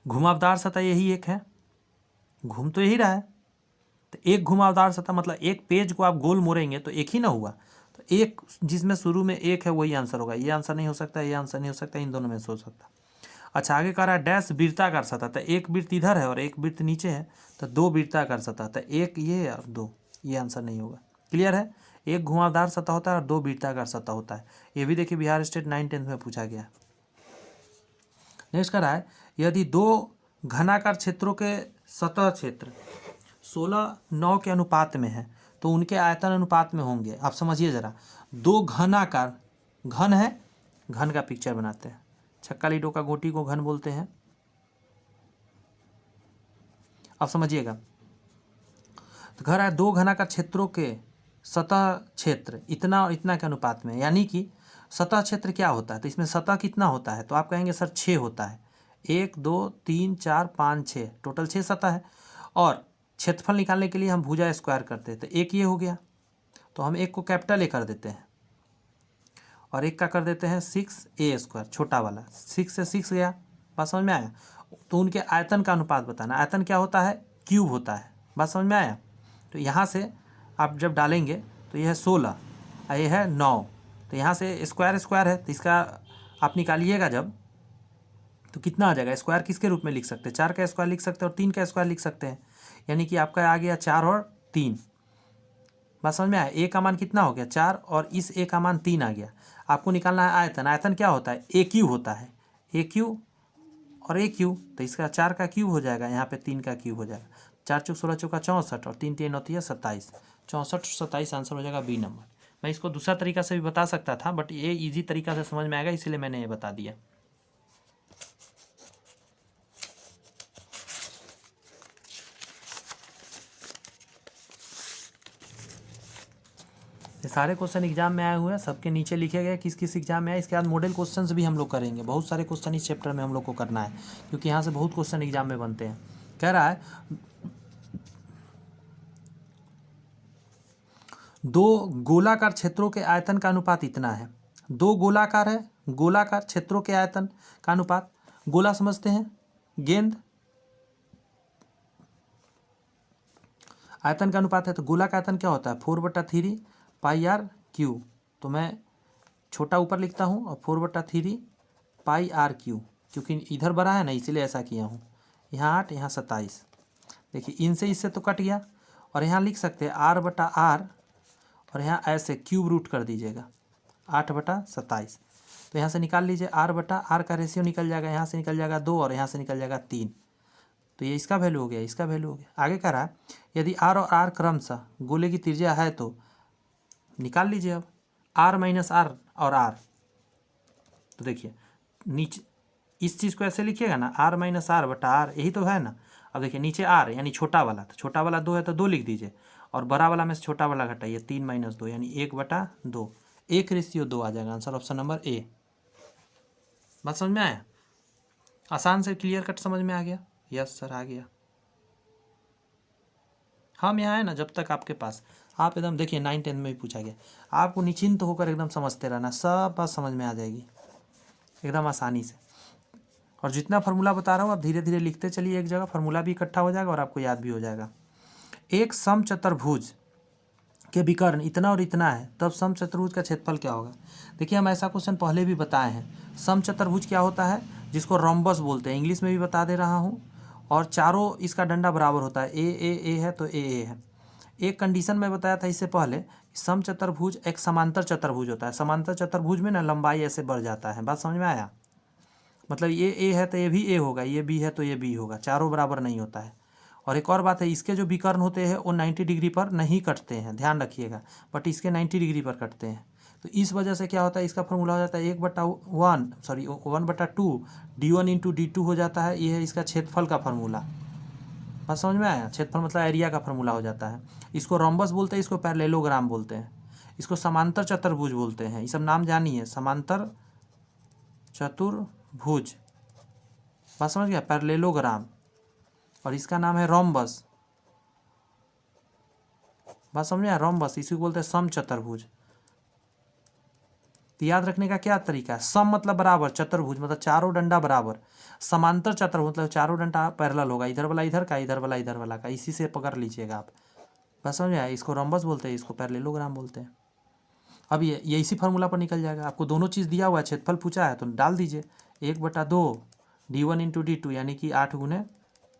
घुमावदार सतह यही एक है, घूम तो यही रहा है। तो एक घुमावदार सतह मतलब एक पेज को आप गोल मोड़ेंगे तो एक ही ना हुआ, तो एक जिसमें शुरू में एक है वही आंसर होगा। ये आंसर नहीं हो सकता, ये आंसर नहीं हो सकता, इन दोनों में से हो सकता। अच्छा आगे कह रहा है डैश वृत्ताकार सतह, तो एक वृत्त इधर है और एक वृत्त नीचे है, तो 2 वृत्ताकार सतह, तो एक ये और 2, ये आंसर नहीं होगा। क्लियर है? एक घुमावदार सतह होता है और दो वृत्ताकार सतह होता है। ये भी देखिए बिहार स्टेट 9th-10th में पूछा गया। नेक्स्ट कह रहा है यदि दो घनाकार क्षेत्रों के सतह क्षेत्र 16:9 के अनुपात में है तो उनके आयतन अनुपात में होंगे। आप समझिए जरा, दो घनाकार, घन है, घन का पिक्चर बनाते हैं, छक्का लीडो का गोटी को घन बोलते हैं। अब समझिएगा, तो घर है दो घनाकार क्षेत्रों के सतह क्षेत्र इतना और इतना के अनुपात में, यानी कि सतह क्षेत्र क्या होता है, तो इसमें सतह कितना होता है, तो आप कहेंगे सर 6 होता है। 1 2 3 4 5 6, टोटल 6 सतह है। और क्षेत्रफल निकालने के लिए हम भुजा स्क्वायर करते हैं, तो एक ये हो गया, तो हम एक को कैपिटल ए कर देते हैं और एक का कर देते हैं 6a², छोटा वाला 6 से 6 गया। बात समझ में आया? तो उनके आयतन का अनुपात बताना। आयतन क्या होता है, क्यूब होता है। बात समझ में आया? तो यहाँ से आप जब डालेंगे तो यह है 16 और यह है 9, तो यहाँ से स्क्वायर स्क्वायर है, तो इसका आप निकालिएगा जब, तो कितना आ जाएगा। स्क्वायर किसके रूप में लिख सकते हैं, 4 का स्क्वायर लिख सकते हैं और 3 का स्क्वायर लिख सकते हैं, यानी कि आपका आ गया 4 और 3। बात समझ में आया? ए का मान कितना हो गया 4 और इस ए का मान 3 आ गया। आपको निकालना है आयतन। आयतन क्या होता है, ए क्यू होता है, ए क्यू और ए क्यू, तो इसका 4 का क्यूब हो जाएगा, यहाँ पे 3 का क्यूब हो जाएगा। 4 चौक 16 चौका 64 और 3 3 होती है 27, 64 27 आंसर हो जाएगा बी नंबर। मैं इसको दूसरा तरीका से भी बता सकता था, बट ये इजी तरीका से समझ में आएगा, इसीलिए मैंने ये बता दिया। ये सारे क्वेश्चन एग्जाम में आए हुए हैं, सबके नीचे लिखे गए किस किस एग्जाम में आए। इसके बाद मॉडल क्वेश्चंस भी हम लोग करेंगे, बहुत सारे क्वेश्चन इस चैप्टर में हम लोग को करना है, क्योंकि यहाँ से बहुत क्वेश्चन एग्जाम में बनते हैं। कह रहा है दो गोलाकार क्षेत्रों के आयतन का अनुपात इतना है। दो गोलाकार है, गोलाकार क्षेत्रों के आयतन का अनुपात, गोला समझते हैं, गेंद, आयतन का अनुपात है, तो गोला का आयतन क्या होता है 4/3 πr²। तो मैं छोटा ऊपर लिखता हूँ और 4/3 πr², क्योंकि इधर बड़ा है ना इसीलिए ऐसा किया हूँ। यहाँ 8 यहाँ 27, देखिए इनसे इससे तो कट गया, और यहाँ लिख सकते हैं r/r और यहाँ ऐसे क्यूब रूट कर दीजिएगा 8/27। तो यहाँ से निकाल लीजिए r/r का रेशियो निकल जाएगा, यहाँ से निकल जाएगा 2 और यहाँ से निकल जाएगा 3, तो ये इसका वैल्यू हो गया, इसका वैल्यू हो गया। आगे कह रहा है यदि r और r क्रमशः गोले की त्रिज्या है तो निकाल लीजिए। अब r - r और r, तो देखिए नीचे इस चीज़ को ऐसे लिखिएगा ना, r - r/r, यही तो है ना। अब देखिए नीचे r यानी छोटा वाला, तो छोटा वाला 2 है तो 2 लिख दीजिए, और बड़ा वाला में से छोटा वाला घटाइए, 3 - 2 यानी 1/2, 1:2 आ जाएगा आंसर, ऑप्शन नंबर ए। बात समझ में आया? आसान से क्लियर कट समझ में आ गया? यस सर आ गया। हम यहाँ है ना, जब तक आपके पास आप एकदम देखिए 9th-10th में भी पूछा गया, आपको निश्चिंत होकर एकदम समझते रहना, सब बात समझ में आ जाएगी एकदम आसानी से। और जितना फार्मूला बता रहा हूँ आप धीरे धीरे लिखते चलिए, एक जगह फार्मूला भी इकट्ठा हो जाएगा और आपको याद भी हो जाएगा। एक समचतुर्भुज के विकर्ण इतना और इतना है, तब समचतुर्भुज का क्षेत्रफल क्या होगा। देखिए हम ऐसा क्वेश्चन पहले भी बताए हैं। समचतुर्भुज क्या होता है, जिसको रोम्बस बोलते हैं, इंग्लिश में भी बता दे रहा हूँ, और चारों इसका डंडा बराबर होता है, ए है तो ए है। एक कंडीशन में बताया था इससे पहले, समचतुर्भुज एक समांतर चतुर्भुज होता है। समांतर चतुर्भुज में ना लंबाई ऐसे बढ़ जाता है। बात समझ में आया? मतलब ये ए है तो ये भी ए होगा, ये बी है तो ये बी होगा, चारों बराबर नहीं होता है। और एक और बात है, इसके जो विकर्ण होते हैं वो 90 डिग्री पर नहीं कटते हैं, ध्यान रखिएगा, बट इसके 90 डिग्री पर कटते हैं। तो इस वजह से क्या होता है, इसका फॉर्मूला हो जाता है 1/2 d1 × d2 हो जाता है। ये है इसका क्षेत्रफल का फार्मूला। बात समझ में आया? क्षेत्रफल मतलब एरिया का फार्मूला हो जाता है। इसको रोम्बस बोलते हैं, इसको पैरेललोग्राम बोलते हैं, इसको समांतर चतुर्भुज बोलते हैं। ये सब नाम जानिए, समांतर चतुर्भुज, बात समझ गया, पैरेललोग्राम, और इसका नाम है रोम्बस। बात समझ में आया? रोम्बस इसी को बोलते हैं समचतुर्भुज। तो याद रखने का क्या तरीका है, सम मतलब बराबर, चतुर्भुज मतलब चारों डंडा बराबर, समांतर चतुर्भुज मतलब चारों डंडा पैरेलल होगा, इधर वाला इधर का, इधर वाला इधर वाला का, इसी से पकड़ लीजिएगा आप। बस समझ आया? इसको रोम्बस बोलते हैं, इसको पैरेललोग्राम बोलते हैं। अब ये इसी फार्मूला पर निकल जाएगा। आपको दोनों चीज़ दिया हुआ है, क्षेत्रफल पूछा है तो डाल दीजिए 1/2 d1 × d2 यानी कि 8 ×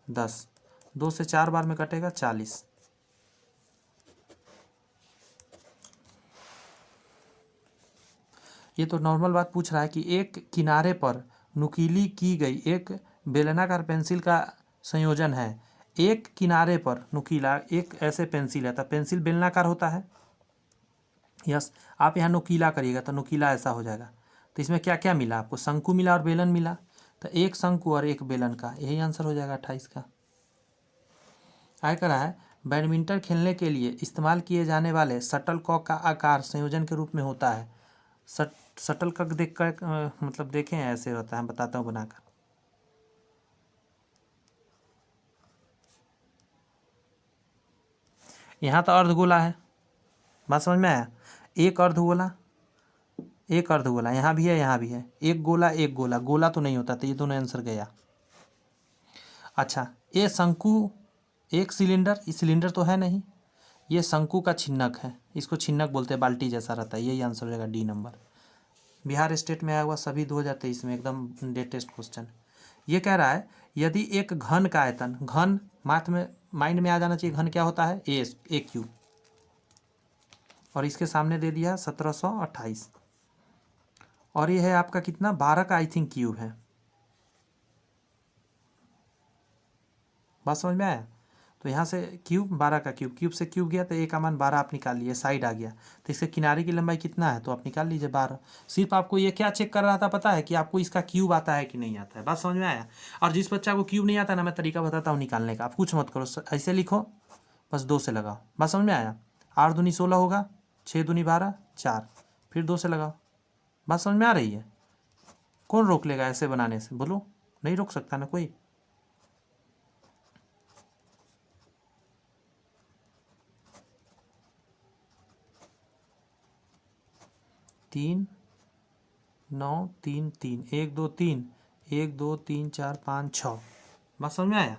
10, 2 से 4 बार में कटेगा 40। ये तो नॉर्मल बात पूछ रहा है कि एक किनारे पर नुकीली की गई एक बेलनाकार पेंसिल का संयोजन है। एक किनारे पर नुकीला एक ऐसे पेंसिल है, तो पेंसिल बेलनाकार होता है। यस, आप यहाँ नुकीला करिएगा तो नुकीला ऐसा हो जाएगा। तो इसमें क्या क्या मिला आपको? शंकु मिला और बेलन मिला, तो एक शंकु और एक बेलन का, यही आंसर हो जाएगा 28 का। आगे करा है बैडमिंटन खेलने के लिए इस्तेमाल किए जाने वाले शटलकॉक का आकार संयोजन के रूप में होता है। शटलकॉक देख कर मतलब देखें ऐसे होता है, बताता हूँ बनाकर। यहाँ तो अर्धगोला है, बात समझ में आया? एक अर्धगोला एक अर्धगोला, यहाँ भी है यहाँ भी है, एक गोला एक गोला, गोला तो नहीं होता, तो ये दोनों आंसर गया। अच्छा, ये शंकु एक सिलेंडर, ये सिलेंडर तो है नहीं, ये शंकु का छिन्नक है, इसको छिन्नक बोलते हैं, बाल्टी जैसा रहता है, यही आंसर हो जाएगा डी नंबर। बिहार स्टेट में आया हुआ सभी 2023 में, एकदम लेटेस्ट क्वेश्चन। ये कह रहा है यदि एक घन का आयतन, घन माथ में माइंड में आ जाना चाहिए, घन क्या होता है? ए क्यूब, और इसके सामने दे दिया 1728, और ये है आपका कितना? 12 का आई थिंक क्यूब है। बात समझ में आया? तो यहाँ से क्यूब 12 का क्यूब से क्यूब गया तो ए का मान 12 आप निकाल लिए, साइड आ गया, तो इसके किनारे की लंबाई कितना है? तो आप निकाल लीजिए 12। सिर्फ आपको ये क्या चेक कर रहा था पता है कि आपको इसका क्यूब आता है कि नहीं आता है। बात समझ में आया? और जिस बच्चा को क्यूब नहीं आता ना, मैं तरीका बताता हूँ निकालने का, आप कुछ मत करो, ऐसे लिखो, बस 2 से लगाओ। बात समझ में आया? 8 दूनी 16 होगा, 6 दूनी 12, 4, फिर 2 से लगाओ। बात समझ में आ रही है? कौन रोक लेगा ऐसे बनाने से? बोलो, नहीं रोक सकता ना कोई। 3 9 3 3, 1 2 3, 1 2 3 4 5 6। बात समझ में आया?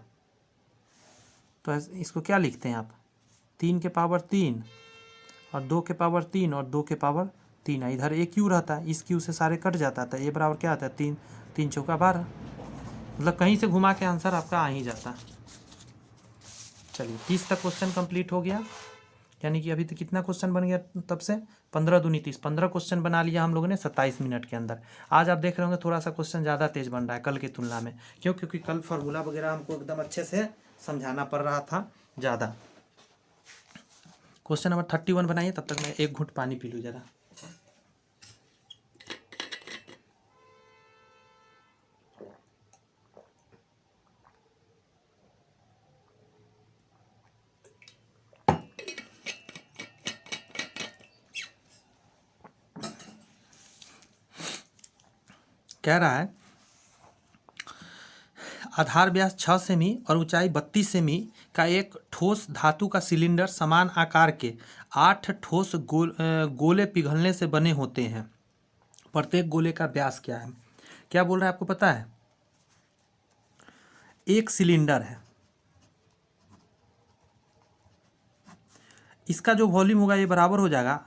तो इसको क्या लिखते हैं आप? 3 के पावर 3 और 2 के पावर 3 और 2 के पावर 3 है। इधर एक क्यू रहता है, इस क्यू से सारे कट जाता है, तो ये बराबर क्या आता है? 3 3 चौका 12, मतलब कहीं से घुमा के आंसर आपका आ ही जाता। चलिए 30 तक क्वेश्चन कंप्लीट हो गया, यानी कि अभी तक कितना क्वेश्चन बन गया तब से? 15 दूनी 30, 15 क्वेश्चन बना लिया हम लोगों ने 27 मिनट के अंदर। आज आप देख रहे होंगे थोड़ा सा क्वेश्चन ज़्यादा तेज बन रहा है कल की तुलना में, क्यों? क्योंकि कल फार्मूला वगैरह हमको एकदम अच्छे से समझाना पड़ रहा था ज़्यादा। क्वेश्चन नंबर 31 बनाइए, तब तक मैं एक घूंट पानी पी लूँ ज़रा। कह रहा है आधार व्यास 6 सेमी और ऊंचाई 32 सेमी का एक ठोस धातु का सिलेंडर समान आकार के 8 ठोस गोले पिघलने से बने होते हैं। प्रत्येक गोले का व्यास क्या है? क्या बोल रहा है आपको पता है? एक सिलेंडर है, इसका जो वॉल्यूम होगा ये बराबर हो जाएगा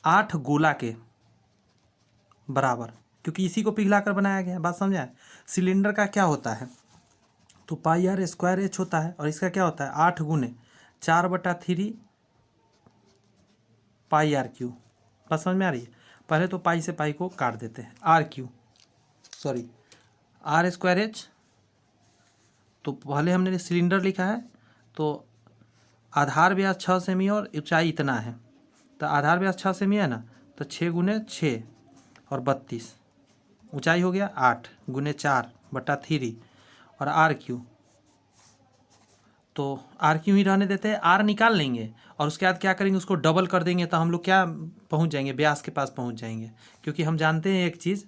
8 गोला के बराबर, क्योंकि इसी को पिघला कर बनाया गया है। बात समझा? सिलेंडर का क्या होता है? तो पाई आर स्क्वायर एच होता है, और इसका क्या होता है? 8 गुने 4/3 पाई आर क्यू। बात समझ में आ रही है? पहले तो पाई से पाई को काट देते हैं, R Q, sorry R square H. तो पहले हमने सिलेंडर लिखा है, तो आधार व्यास 6 सेमी और ऊंचाई इतना है, तो आधार व्यास 6 सेमी है ना, तो 6 गुने 6 और 32, ऊंचाई हो गया 8 गुने 4/3 और आर क्यू। तो आर क्यू ही रहने देते हैं, आर निकाल लेंगे और उसके बाद क्या करेंगे? उसको डबल कर देंगे, तो हम लोग क्या पहुंच जाएंगे? व्यास के पास पहुंच जाएंगे। क्योंकि हम जानते हैं एक चीज़,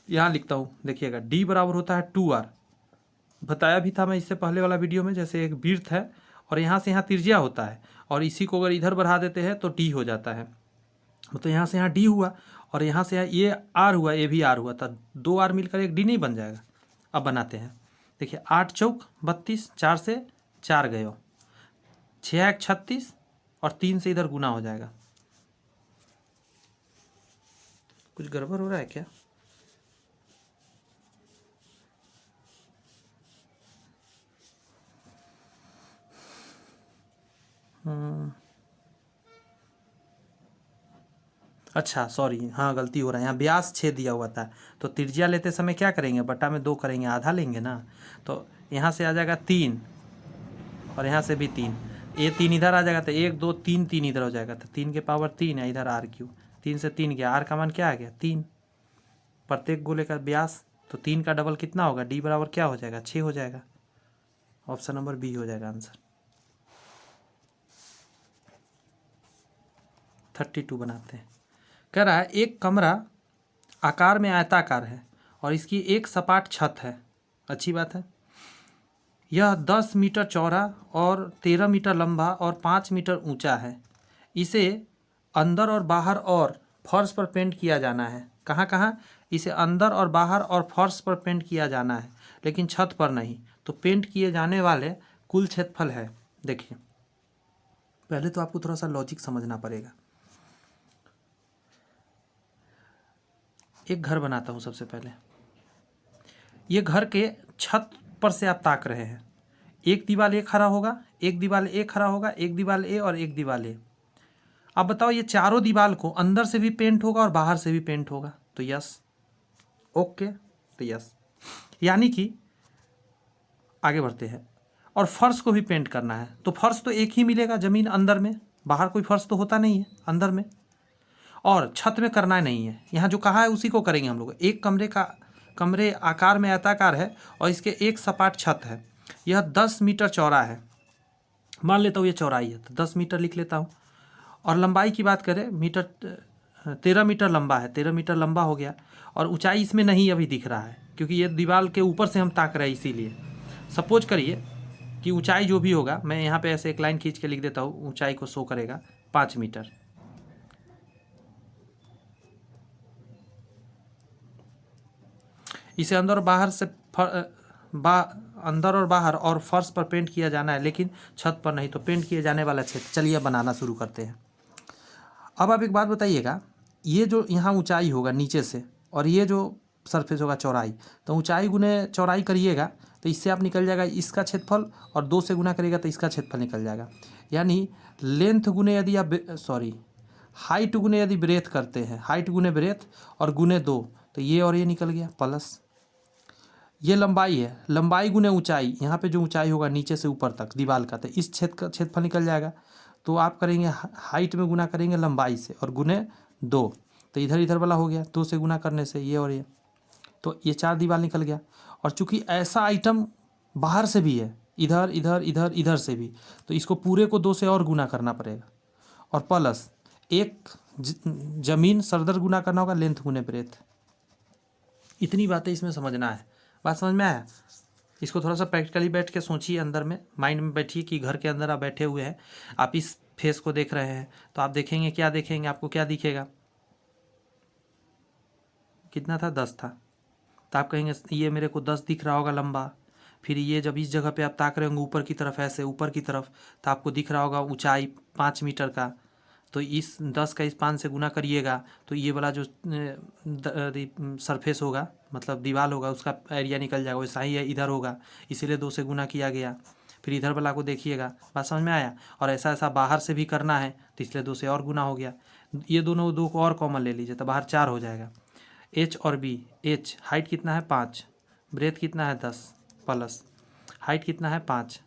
यहाँ लिखता हूँ देखिएगा, डी बराबर होता है 2r। बताया भी था मैं इससे पहले वाला वीडियो में, जैसे एक वृत्त है और यहाँ से यहाँ त्रिज्या होता है, और इसी को अगर इधर बढ़ा देते हैं तो डी हो जाता है। तो यहाँ से यहाँ डी हुआ और यहाँ से यहाँ ये आर हुआ, ये भी आर हुआ, तो 2r मिलकर एक डी नहीं बन जाएगा? अब बनाते हैं, देखिए 8 चौक 32, 4 से 4 गए, 6 1 36 और 3 से इधर गुना हो जाएगा। कुछ गड़बड़ हो रहा है क्या? अच्छा सॉरी, हाँ गलती हो रहा है, यहाँ व्यास 6 दिया हुआ था, तो त्रिज्या लेते समय क्या करेंगे, बटा में 2 करेंगे, आधा लेंगे ना। तो यहाँ से आ जाएगा 3 और यहाँ से भी 3, ये 3 इधर आ जाएगा तो 1 2 3, 3 इधर हो जाएगा, तो 3 के पावर 3 है, इधर R³ 3 से 3 गया, R का मान क्या आ गया 3, प्रत्येक गोले का व्यास, तो 3 का डबल कितना होगा, D बराबर क्या हो जाएगा 6 हो जाएगा। ऑप्शन नंबर बी हो जाएगा आंसर। 32 बनाते हैं। कह रहा है एक कमरा आकार में आयताकार है और इसकी एक सपाट छत है, अच्छी बात है। यह 10 मीटर चौड़ा और 13 मीटर लंबा और 5 मीटर ऊंचा है। इसे अंदर और बाहर और फर्श पर पेंट किया जाना है। कहाँ कहाँ, इसे अंदर और बाहर और फर्श पर पेंट किया जाना है, लेकिन छत पर नहीं। तो पेंट किए जाने वाले कुल क्षेत्रफल है, देखिए पहले तो आपको थोड़ा सा लॉजिक समझना पड़ेगा। एक घर बनाता हूँ सबसे पहले, ये घर के छत पर से आप ताक रहे हैं, एक दीवार ए खड़ा होगा, एक दीवार ए खड़ा होगा, एक दीवार ए और एक दीवार ए। अब बताओ ये चारों दीवार को अंदर से भी पेंट होगा और बाहर से भी पेंट होगा, तो यस, ओके, तो यस, यानी कि आगे बढ़ते हैं। और फर्श को भी पेंट करना है, तो फर्श तो एक ही मिलेगा जमीन अंदर में, बाहर कोई फर्श तो होता नहीं है अंदर में, और छत में करना नहीं है। यहाँ जो कहा है उसी को करेंगे हम लोग। एक कमरे आकार में आयताकार है और इसके एक सपाट छत है। यह 10 मीटर चौड़ा है, मान लेता हूँ ये चौड़ाई है, तो 10 मीटर लिख लेता हूँ। और लंबाई की बात करें, 13 मीटर लंबा है, 13 मीटर लंबा हो गया। और ऊंचाई इसमें नहीं अभी दिख रहा है, क्योंकि ये दीवार के ऊपर से हम ताक रहे हैं, इसीलिए। सपोज करिए कि ऊंचाई जो भी होगा, मैं यहाँ पे ऐसे एक लाइन खींच के लिख देता हूँ, ऊंचाई को शो करेगा 5 मीटर। इसे अंदर और बाहर और फर्श पर पेंट किया जाना है, लेकिन छत पर नहीं। तो पेंट किए जाने वाला क्षेत्र, चलिए बनाना शुरू करते हैं। अब आप एक बात बताइएगा, ये जो यहाँ ऊंचाई होगा नीचे से, और ये जो सरफेस होगा चौड़ाई, तो ऊंचाई गुने चौड़ाई करिएगा तो इससे आप निकल जाएगा इसका क्षेत्रफल, और 2 से गुना करिएगा तो इसका क्षेत्रफल निकल जाएगा। यानी लेंथ गुने यदि आप हाइट गुने यदि ब्रेथ करते हैं, हाइट गुने ब्रेथ और गुने 2, तो ये और ये निकल गया, प्लस ये लंबाई है, लंबाई गुने ऊंचाई, यहाँ पे जो ऊंचाई होगा नीचे से ऊपर तक दीवार का, तो इस क्षेत्र का क्षेत्रफल निकल जाएगा। तो आप करेंगे हाइट में गुना करेंगे लंबाई से और गुने 2, तो इधर इधर वाला हो गया, 2 से गुना करने से ये और ये, तो ये 4 दीवार निकल गया। और चूंकि ऐसा आइटम बाहर से भी है, इधर इधर इधर इधर से भी, तो इसको पूरे को 2 से और गुना करना पड़ेगा, और प्लस एक जमीन सरदर गुना करना होगा, लेंथ गुने ब्रेथ। इतनी बातें इसमें समझना है। बात समझ में आया? इसको थोड़ा सा प्रैक्टिकली बैठ के सोचिए, अंदर में माइंड में बैठिए कि घर के अंदर आप बैठे हुए हैं, आप इस फेस को देख रहे हैं, तो आप देखेंगे क्या देखेंगे, आपको क्या दिखेगा, कितना था 10 था, तो आप कहेंगे ये मेरे को 10 दिख रहा होगा लंबा। फिर ये जब इस जगह पे आप ताक रहे होंगे ऊपर की तरफ, ऐसे ऊपर की तरफ, तो आपको दिख रहा होगा ऊंचाई 5 मीटर का, तो इस 10 का इस 5 से गुना करिएगा, तो ये वाला जो सरफेस होगा, मतलब दीवार होगा, उसका एरिया निकल जाएगा। वैसा ही है, इधर होगा, इसीलिए 2 से गुना किया गया। फिर इधर वाला को देखिएगा, बात समझ में आया? और ऐसा ऐसा बाहर से भी करना है, तो इसलिए 2 से और गुना हो गया। ये दोनों 2 को और कॉमन ले लीजिए, तो बाहर 4 हो जाएगा। एच और बी, एच हाइट कितना है 5, ब्रेथ कितना है 10, प्लस हाइट कितना है 5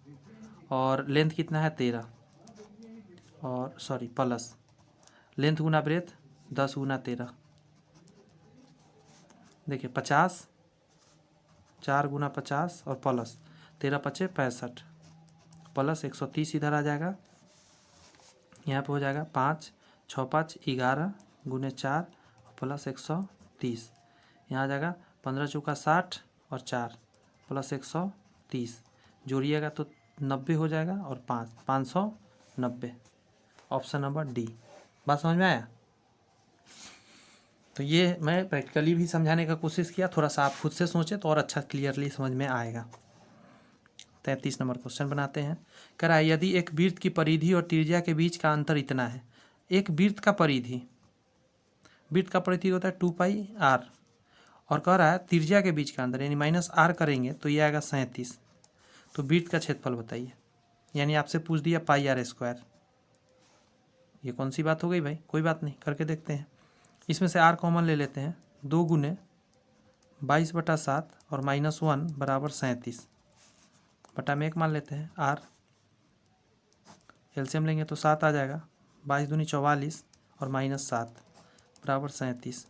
और लेंथ कितना है 13, और सॉरी प्लस लेंथ गुना ब्रेथ 10 गुना 13, देखिए 50, 4 गुना 50 और प्लस 13 पचे 65, प्लस 130 इधर आ जाएगा, यहाँ पे हो जाएगा 5 6 5 11 गुने 4 प्लस 130, यहाँ आ जाएगा 15 चौका 60 और 4 प्लस 130, जोड़िएगा तो 90 हो जाएगा, और 590। Option number D. बात समझ में आया? तो ये मैं प्रैक्टिकली भी समझाने का कोशिश किया, थोड़ा सा आप खुद से सोचें तो और अच्छा क्लियरली समझ में आएगा। 33 नंबर क्वेश्चन बनाते हैं। कह रहा है यदि एक वृत्त की परिधि और त्रिज्या के बीच का अंतर इतना है, एक वृत्त का परिधि होता है 2πr, और कह रहा है त्रिज्या के बीच का अंतर यानी -r करेंगे तो ये आएगा 37। तो वृत्त का क्षेत्रफल बताइए, यानी आपसे पूछ दिया πr²। ये कौन सी बात हो गई भाई? कोई बात नहीं, करके देखते हैं। इसमें से r कॉमन ले लेते हैं, 2 गुने 22/7 और -1 बराबर 37 बटा में 1 मान लेते हैं। r एलसीएम लेंगे तो 7 आ जाएगा, 22 दूनी 44 और -7 बराबर 37।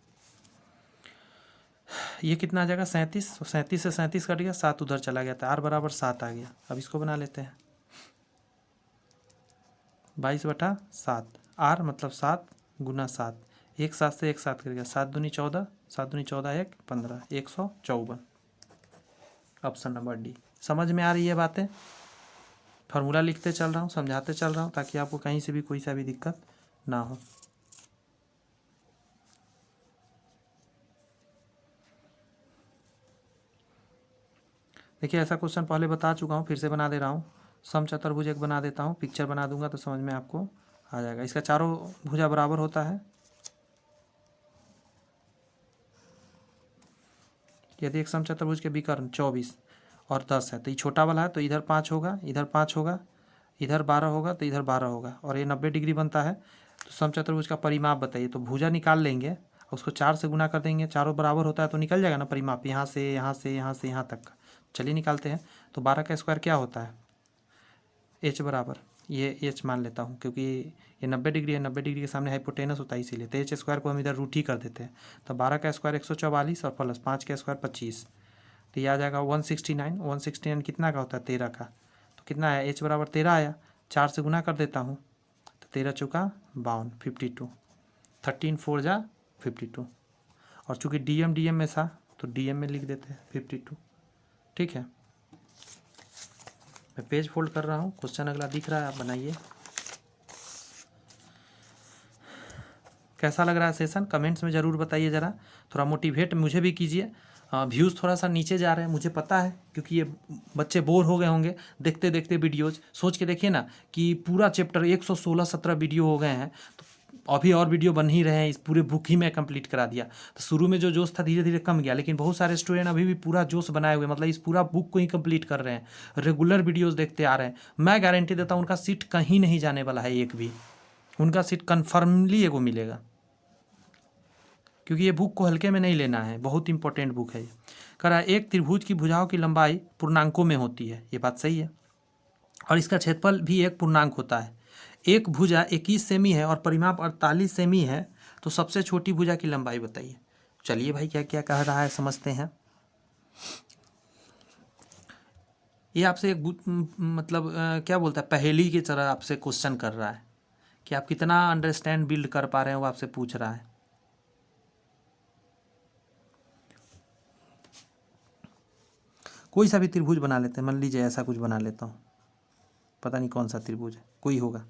ये कितना आ जाएगा 37, तो 37 से 37 कट गया, 7 उधर चला गया था, r बराबर 7 आ गया। अब इसको बना लेते हैं 22/7, r मतलब 7 गुना 7, 1 7 से 1 7 कर गया, 7 दूनी 14, 7 दूनी 14 1 15, 154। Option number D. समझ में आ रही है बातें? फार्मूला लिखते चल रहा हूँ, समझाते चल रहा हूँ ताकि आपको कहीं से भी कोई सा भी दिक्कत ना हो। देखिए ऐसा क्वेश्चन पहले बता चुका हूँ, फिर से बना दे रहा हूँ। समचतुर्भुज एक बना देता हूँ, पिक्चर बना दूंगा तो समझ में आपको आ जाएगा। इसका चारों भुजा बराबर होता है। यदि एक समचतुर्भुज के विकर्ण 24 और 10 है तो ये छोटा वाला है, तो इधर 5 होगा, इधर 5 होगा, इधर 12 होगा, तो इधर 12 होगा, और ये 90 डिग्री बनता है। तो समचतुर्भुज का परिमाप बताइए। तो भुजा निकाल लेंगे, उसको 4 से गुना कर देंगे, चारों बराबर होता है तो निकल जाएगा ना परिमाप, यहाँ से यहाँ से यहाँ से यहाँ तक का। चलिए निकालते हैं। तो 12 का स्क्वायर क्या होता है? h बराबर, ये h मान लेता हूँ क्योंकि ये 90 डिग्री है, 90 डिग्री के सामने हाइपोटेनस होता है इसीलिए। तो h स्क्वायर को हम इधर रूट ही कर देते हैं। तो 12 का स्क्वायर 144 और प्लस 5 का स्क्वायर 25, तो ये आ जाएगा 169। 169 कितना का होता है? 13 का। तो कितना है? h बराबर 13 आया, 4 से गुना कर देता हूँ तो 13 चौका 52, 52, 13 4 जा 52। और चूँकि डीएम में था तो डीएम में लिख देते हैं 52। ठीक है, मैं पेज फोल्ड कर रहा हूँ, क्वेश्चन अगला दिख रहा है, आप बनाइए। कैसा लग रहा है सेशन? कमेंट्स में ज़रूर बताइए, ज़रा थोड़ा मोटिवेट मुझे भी कीजिए। व्यूज़ थोड़ा सा नीचे जा रहे हैं, मुझे पता है, क्योंकि ये बच्चे बोर हो गए होंगे देखते देखते वीडियोज़। सोच के देखिए ना कि पूरा चैप्टर 116-17 वीडियो हो गए हैं, तो अभी और वीडियो बन ही रहे हैं। इस पूरे बुक ही मैं कंप्लीट करा दिया। तो शुरू में जो जोश था धीरे धीरे कम गया, लेकिन बहुत सारे स्टूडेंट अभी भी पूरा जोश बनाए हुए, मतलब इस पूरा बुक को ही कंप्लीट कर रहे हैं, रेगुलर वीडियोज़ देखते आ रहे हैं। मैं गारंटी देता हूँ उनका सीट कहीं नहीं जाने वाला है, एक भी। उनका सीट कन्फर्मली एगो मिलेगा, क्योंकि ये बुक को हल्के में नहीं लेना है, बहुत इंपॉर्टेंट बुक है ये। कह रहा है एक त्रिभुज की भुजाओं की लंबाई पूर्णांकों में होती है, ये बात सही है, और इसका क्षेत्रफल भी एक पूर्णांक होता है। एक भुजा 21 सेमी है और परिमाप 48 सेमी है, तो सबसे छोटी भुजा की लंबाई बताइए। चलिए भाई, क्या क्या कह रहा है समझते हैं। ये आपसे एक मतलब क्या बोलता है, पहेली की तरह आपसे क्वेश्चन कर रहा है कि आप कितना अंडरस्टैंड बिल्ड कर पा रहे हैं, वो आपसे पूछ रहा है। कोई सा भी त्रिभुज बना लेते हैं, मान लीजिए ऐसा कुछ बना लेता हूँ, पता नहीं कौन सा त्रिभुज है, कोई होगा।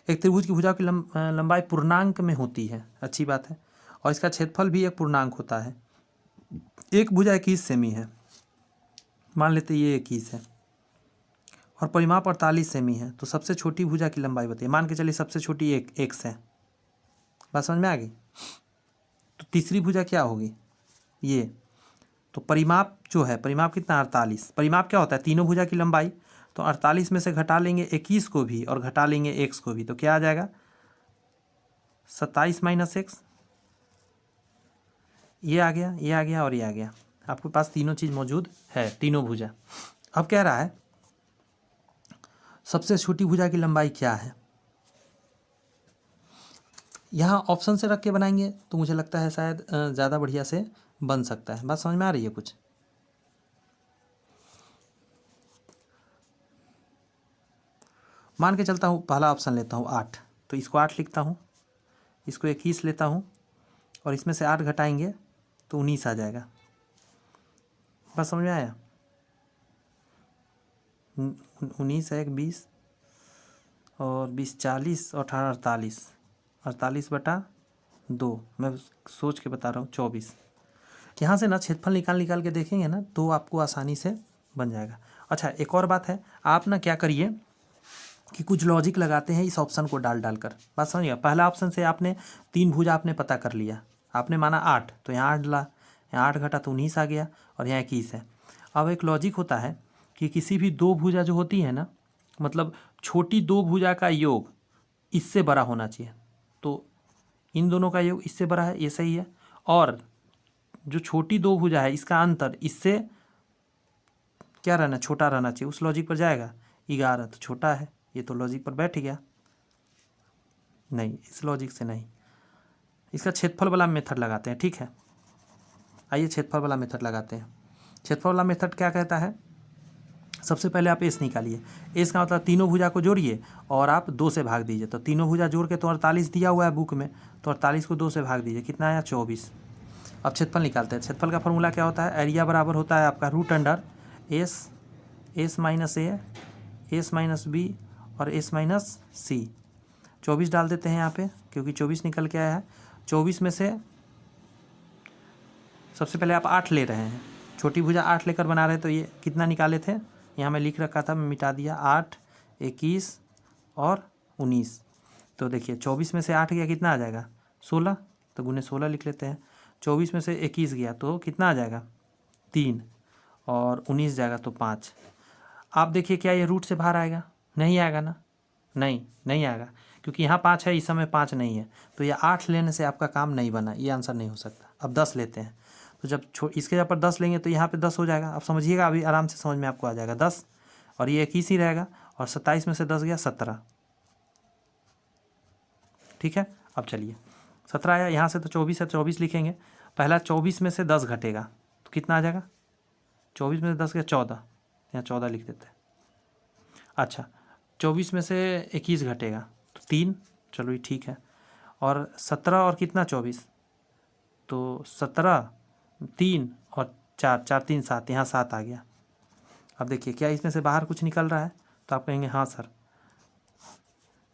एक त्रिभुज की भुजा की लंबाई पूर्णांक में होती है, अच्छी बात है, और इसका क्षेत्रफल भी एक पूर्णांक होता है। एक भुजा 21 सेमी है, मान लेते ये 21 है, और परिमाप 48 सेमी है, तो सबसे छोटी भुजा की लंबाई बताइए। मान के चलिए सबसे छोटी x है, बात समझ में आ गई। तो तीसरी भुजा क्या होगी? ये। तो परिमाप जो है, परिमाप कितना? 48। परिमाप क्या होता है? तीनों भुजा की लंबाई। तो 48 में से घटा लेंगे 21 को भी और घटा लेंगे x को भी, तो क्या आ जाएगा? 27 - x। ये आ गया, ये आ गया और ये आ गया। आपके पास तीनों चीज़ मौजूद है, तीनों भुजा। अब कह रहा है सबसे छोटी भुजा की लंबाई क्या है। यहाँ ऑप्शन से रख के बनाएंगे तो मुझे लगता है शायद ज़्यादा बढ़िया से बन सकता है। बात समझ में आ रही है कुछ? मान के चलता हूँ, पहला ऑप्शन लेता हूँ 8, तो इसको 8 लिखता हूँ, इसको 21 लेता हूँ, और इसमें से 8 घटाएंगे तो 19 आ जाएगा। बात समझ में आया? 19 है, 20 और 20 40 और 18 48, 48/2, मैं सोच के बता रहा हूँ 24। यहाँ से ना क्षेत्रफल निकाल के देखेंगे ना तो आपको आसानी से बन जाएगा। अच्छा, एक और बात है, आप ना क्या करिए कि कुछ लॉजिक लगाते हैं इस ऑप्शन को डाल कर। बात समझिएगा। पहला ऑप्शन से आपने 3 भुजा आपने पता कर लिया, आपने माना 8, तो यहाँ 8 डाला, यहाँ 8 घटा तो 19 आ गया, और यहाँ 21 है। अब एक लॉजिक होता है कि किसी भी 2 भुजा जो होती है ना, मतलब छोटी 2 भुजा का योग इससे बड़ा होना चाहिए। तो इन दोनों का योग इससे बड़ा है, ये सही है। और जो छोटी दो भुजा है इसका अंतर इससे क्या रहना, छोटा रहना चाहिए, उस लॉजिक पर जाएगा। 11 तो छोटा है, ये तो लॉजिक पर बैठ गया, नहीं इस लॉजिक से नहीं। इसका क्षेत्रफल वाला मेथड लगाते हैं, ठीक है। आइए क्षेत्रफल वाला मेथड लगाते हैं। क्षेत्रफल वाला मेथड क्या कहता है, सबसे पहले आप एस निकालिए। एस का मतलब तीनों भुजा को जोड़िए और आप 2 से भाग दीजिए। तो तीनों भुजा जोड़ के तो 48 दिया हुआ है बुक में, तो 48 को 2 से भाग दीजिए, कितना आया 24। अब क्षेत्रफल निकालते हैं। क्षेत्रफल का फॉर्मूला क्या होता है, एरिया बराबर होता है आपका रूट अंडर एस माइनस ए, एस माइनस बी और एस माइनस सी। 24 डाल देते हैं यहाँ पे, क्योंकि 24 निकल के आया है। 24 में से सबसे पहले आप 8 ले रहे हैं, छोटी भुजा 8 लेकर बना रहे, तो ये कितना निकाले थे, यहाँ मैं लिख रखा था, मैं मिटा दिया, 8, 21 और 19। तो देखिए 24 में से 8 गया, कितना आ जाएगा 16, तो गुने 16 लिख लेते हैं। 24 में से 21 गया तो कितना आ जाएगा 3, और 19 जाएगा तो 5। आप देखिए क्या ये रूट से बाहर आएगा, नहीं आएगा ना, नहीं आएगा, क्योंकि यहाँ 5 है, इस समय 5 नहीं है, तो ये 8 लेने से आपका काम नहीं बना, ये आंसर नहीं हो सकता। अब 10 लेते हैं, तो जब इसके जगह पर 10 लेंगे तो यहाँ पे 10 हो जाएगा। अब समझिएगा, अभी आराम से समझ में आपको आ जाएगा। 10 और ये 21 ही रहेगा, और 27 में से 10 गया 17, ठीक है। अब चलिए 17 आया, यहाँ से तो 24 है, 24 लिखेंगे। पहला 24 में से 10 घटेगा तो कितना आ जाएगा, 24 में से 10 गया 14, यहाँ 14 लिख देते हैं। अच्छा 24 में से 21 घटेगा तो 3, चलो ये ठीक है। और 17 और कितना 24, तो 17, 3 और 4, 4 3 7, यहाँ 7 आ गया। अब देखिए क्या इसमें से बाहर कुछ निकल रहा है, तो आप कहेंगे हाँ सर।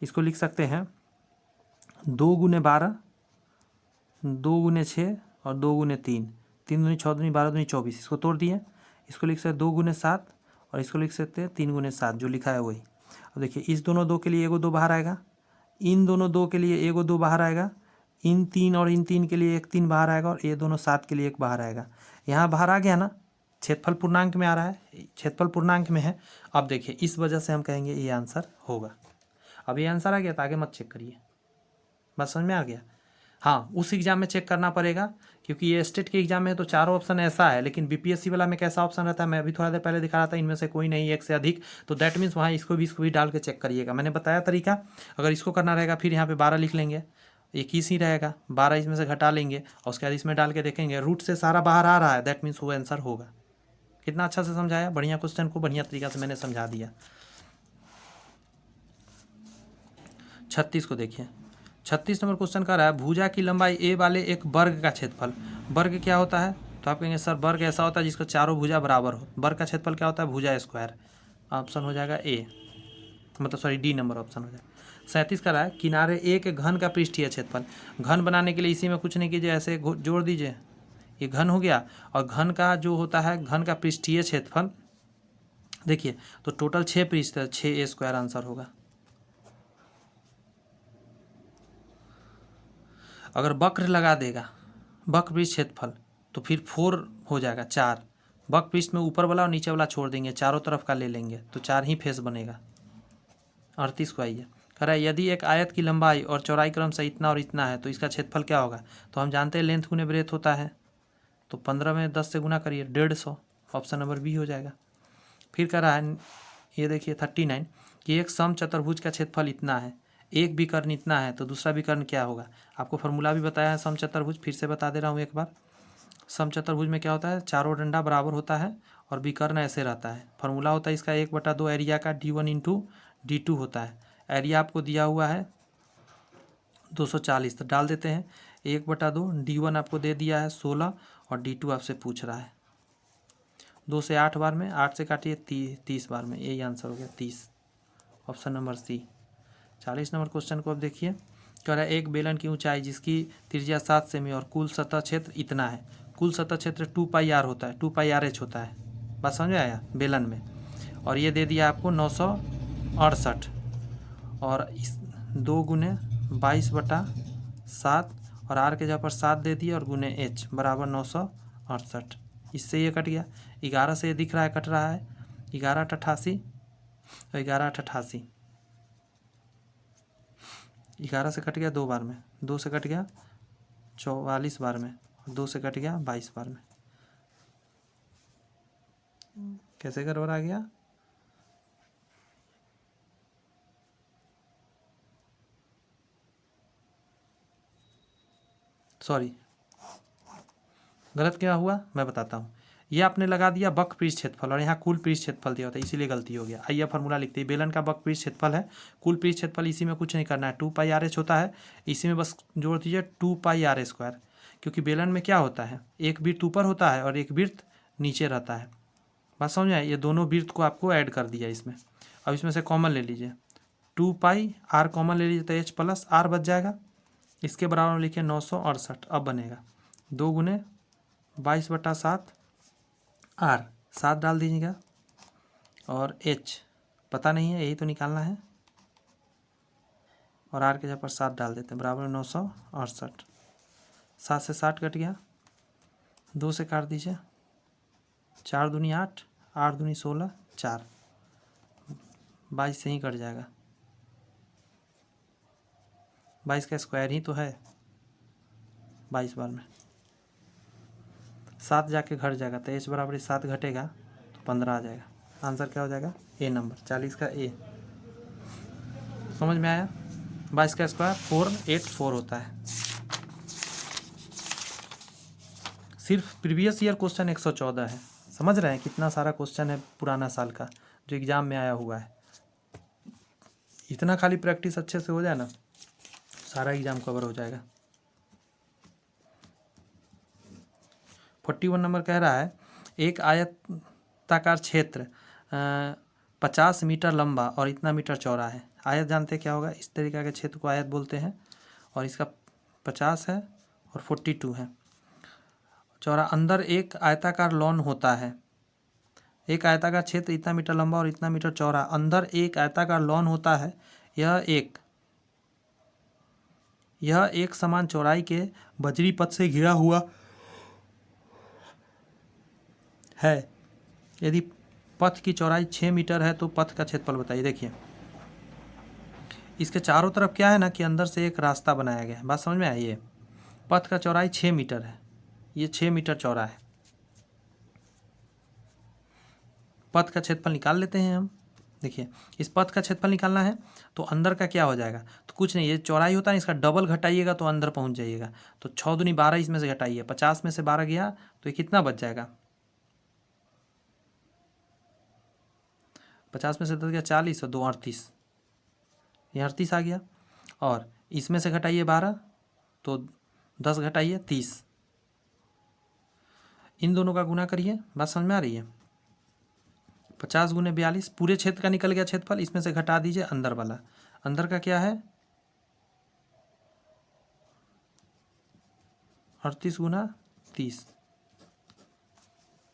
इसको लिख सकते हैं 2 गुने 12, 2 गुने 6 और 2 गुने 3, 3 दूनी 6 दूनी 12 दूनी 24, इसको तोड़ दिए। इसको लिख सकते 2 गुने 7 और इसको लिख सकते हैं 3 गुने 7, जो लिखा है वही। अब देखिए इस दोनों 2 के लिए एगो 2 बाहर आएगा, इन दोनों 2 के लिए एगो 2 बाहर आएगा, इन 3 और इन 3 के लिए एक 3 बाहर आएगा, और ये दोनों 7 के लिए एक बाहर आएगा। यहाँ बाहर आ गया ना, क्षेत्रफल पूर्णांक में आ रहा है, क्षेत्रफल पूर्णांक में है। अब देखिए इस वजह से हम कहेंगे ये आंसर होगा। अब ये आंसर आ गया तो आगे मत चेक करिए, बात समझ में आ गया। हाँ उस एग्जाम में चेक करना पड़ेगा, क्योंकि ये स्टेट के एग्जाम में है तो चारों ऑप्शन ऐसा है, लेकिन बीपीएससी वाला में कैसा ऑप्शन रहता है, मैं अभी थोड़ा देर पहले दिखा रहा था, इनमें से कोई नहीं, एक से अधिक, तो दैट मीन्स वहाँ इसको भी डाल के चेक करिएगा। मैंने बताया तरीका, अगर इसको करना रहेगा फिर यहाँ पे 12 लिख लेंगे, 21 ही रहेगा, 12 इसमें से घटा लेंगे और उसके बाद इसमें डाल के देखेंगे, रूट से सारा बाहर आ रहा है, दैट मीन्स वो आंसर होगा। कितना अच्छा से समझाया, बढ़िया क्वेश्चन को बढ़िया तरीका से मैंने समझा दिया। 36 को देखिए, 36 नंबर क्वेश्चन कर रहा है, भुजा की लंबाई ए वाले एक वर्ग का क्षेत्रफल। वर्ग क्या होता है, तो आप कहेंगे सर वर्ग ऐसा होता है जिसको चारों भुजा बराबर हो। वर्ग का क्षेत्रफल क्या होता है, भुजा स्क्वायर। ऑप्शन हो जाएगा ए, मतलब सॉरी डी नंबर ऑप्शन हो जाएगा। 37 का रहा है, किनारे ए के घन का पृष्ठीय क्षेत्रफल। घन बनाने के लिए इसी में कुछ नहीं कीजिए, ऐसे जोड़ दीजिए, ये घन हो गया, और घन का जो होता है घन का पृष्ठीय क्षेत्रफल देखिए, तो टोटल 6 पृष्ठ है, 6 ए स्क्वायर आंसर होगा। अगर वक्र लगा देगा, वक्र पृष्ठ क्षेत्रफल, तो फिर 4 हो जाएगा, 4। वक्र पृष्ठ में ऊपर वाला और नीचे वाला छोड़ देंगे, चारों तरफ का ले लेंगे, तो 4 ही फेस बनेगा। 38 को आइए, कह रहा है यदि एक आयत की लंबाई और चौड़ाई क्रम से इतना और इतना है तो इसका क्षेत्रफल क्या होगा। तो हम जानते हैं लेंथ गुने ब्रेथ होता है, तो 15 में 10 से गुना करिए, 150, ऑप्शन नंबर बी हो जाएगा। फिर कह रहा है ये देखिए 39 कि एक सम चतुर्भुज का क्षेत्रफल इतना है, एक विकर्ण इतना है, तो दूसरा विकर्ण क्या होगा। आपको फॉर्मूला भी बताया है सम चतुर्भुज, फिर से बता दे रहा हूँ एक बार। सम चतुर्भुज में क्या होता है, चारों डंडा बराबर होता है और विकर्ण ऐसे रहता है। फॉर्मूला होता है इसका 1/2 एरिया का d1 इंटू d2 होता है। एरिया आपको दिया हुआ है 240, तो डाल देते हैं 1/2, d1 आपको दे दिया है 16 और d2 आपसे पूछ रहा है 2 से 8 बार में, 8 से काटिए 30 बार में, यही आंसर हो गया 30, option number C. 40 number question को अब देखिए, कह रहा है एक बेलन की ऊंचाई जिसकी त्रिज्या 7 सेमी और कुल सतह क्षेत्र इतना है। कुल सतह क्षेत्र 2πr होता है, 2πrh होता है, बात समझ में आया बेलन में। और ये दे दिया आपको 968, और इस 2 गुने 22/7 और आर के जगह पर 7 दे दिया और गुने h बराबर 968। इससे ये कट गया, 11 से ये दिख रहा है कट रहा है, 11 88 और 11 88, 11 से कट गया 2 बार में, 2 से कट गया 44 बार में, 2 से कट गया 22 बार में। कैसे गड़बड़ आ गया? सॉरी, गलत क्या हुआ मैं बताता हूँ। ये आपने लगा दिया बक पृष्ठ क्षेत्रफल और यहाँ कुल पृष्ठ क्षेत्रफल दिया होता है, इसीलिए गलती हो गया। आइए फार्मूला लिखते हैं। बेलन का बक पृष्ठ क्षेत्रफल है, कुल पृष्ठ क्षेत्रफल इसी में कुछ नहीं करना है, 2 पाई आर एच होता है, इसी में बस जोड़ दीजिए 2 पाई आर स्क्वायर। क्योंकि बेलन में क्या होता है, एक वृत्त ऊपर होता है और एक वृत्त नीचे रहता है। बात समझ में आई? ये दोनों वृत्त को आपको ऐड कर दिया इसमें। अब इसमें से कॉमन ले लीजिए, 2 पाई आर कॉमन ले लीजिए तो एच प्लस आर बच जाएगा। इसके बराबर में लिखिए 968। अब बनेगा 2 गुने 22/7 आर, 7 डाल दीजिएगा, और एच पता नहीं है, यही तो निकालना है, और आर के जगह पर 7 डाल देते हैं, बराबर 968। 7 से 60 कट गया, 2 से काट दीजिए, 4 दूनी 8, 8 दूनी 16, 4, 22 से ही कट जाएगा। 22 का स्क्वायर ही तो है 22 बार में। 7 जाके घट जाएगा तो एच बराबर 7 घटेगा तो 15 आ जाएगा। आंसर क्या हो जाएगा? ए नंबर, 40 का ए। समझ में आया? 22 का स्क्वायर 484 होता है। सिर्फ प्रीवियस ईयर क्वेश्चन 114 है। समझ रहे हैं कितना सारा क्वेश्चन है पुराना साल का जो एग्जाम में आया हुआ है। इतना खाली प्रैक्टिस अच्छे से हो जाए ना, सारा एग्जाम कवर हो जाएगा। 41 नंबर कह रहा है एक आयताकार क्षेत्र 50 मीटर लंबा और इतना मीटर चौड़ा है। आयत जानते क्या होगा? इस तरीके के क्षेत्र को आयत बोलते हैं, और इसका 50 है और 42 है चौड़ा। अंदर एक आयताकार लॉन होता है। एक आयताकार क्षेत्र इतना मीटर लंबा और इतना मीटर चौड़ा, अंदर एक आयताकार लॉन होता है। यह एक समान चौड़ाई के बजरी पथ से घिरा हुआ है। यदि पथ की चौड़ाई 6 मीटर है तो पथ का क्षेत्रफल बताइए। देखिए इसके चारों तरफ क्या है ना कि अंदर से एक रास्ता बनाया गया है। बात समझ में आई? ये पथ का चौड़ाई 6 मीटर है, ये 6 मीटर चौड़ा है। पथ का क्षेत्रफल निकाल लेते हैं हम। देखिए इस पथ का क्षेत्रफल निकालना है तो अंदर का क्या हो जाएगा? तो कुछ नहीं, ये चौड़ाई होता है, इसका डबल घटाइएगा तो अंदर पहुंच जाइएगा। तो 6 दूनी 12, इसमें से घटाइए, 50 में से 12 गया तो ये कितना बच जाएगा? 50 में से 10 गया 40 और 2 38, ये 38 आ गया। और इसमें से घटाइए 12 तो 10 घटाइए 30, इन दोनों का गुना करिए। बात समझ में आ रही है? 50 गुने 42 पूरे क्षेत्र का निकल गया क्षेत्रफल। इसमें से घटा दीजिए अंदर वाला, अंदर का क्या है? 38 गुना 30।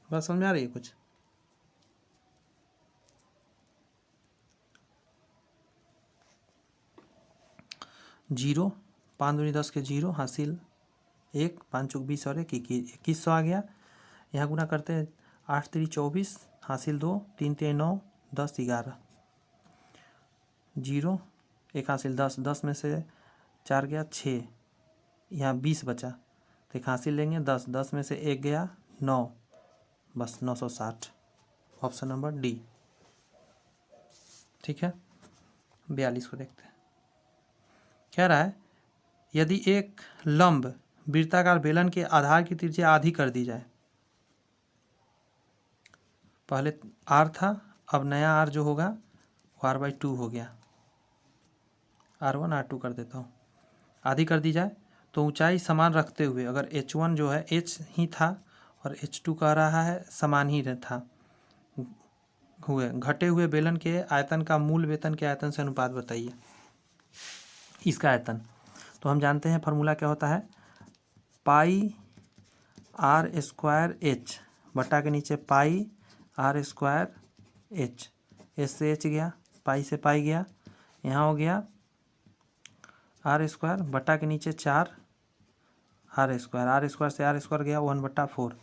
बात समझ में आ रही है कुछ? जीरो, 5 दूनी 10 के 0 हासिल 1, 5 चौक 20 और 1 2100 आ गया। यहाँ गुना करते हैं, 8 3 24 हासिल 2, 3 3 9 10 11, 0 1 हासिल 10, 10 में से 4 गया 6, यहाँ 20 बचा तो 1 हासिल लेंगे 10, 10 में से 1 गया 9, बस 960। Option number D. ठीक है, 42 को देखते हैं। कह रहा है यदि एक लंब वृत्ताकार बेलन के आधार की त्रिज्या आधी कर दी जाए, पहले आर था, अब नया आर जो होगा वो r/2 हो गया, r1 r2 कर देता हूँ, आधी कर दी जाए तो ऊंचाई समान रखते हुए, अगर h1 जो है h ही था और h2 कह रहा है समान ही था, हुए घटे हुए बेलन के आयतन का मूल वेतन के आयतन से अनुपात बताइए। इसका आयतन तो हम जानते हैं फार्मूला क्या होता है, पाई आर स्क्वायर एच बटा के नीचे पाई आर स्क्वायर एच, एच से एच गया, पाई से पाई गया, यहाँ हो गया आर स्क्वायर बटा के नीचे 4 आर स्क्वायर से आर स्क्वायर गया 1/4,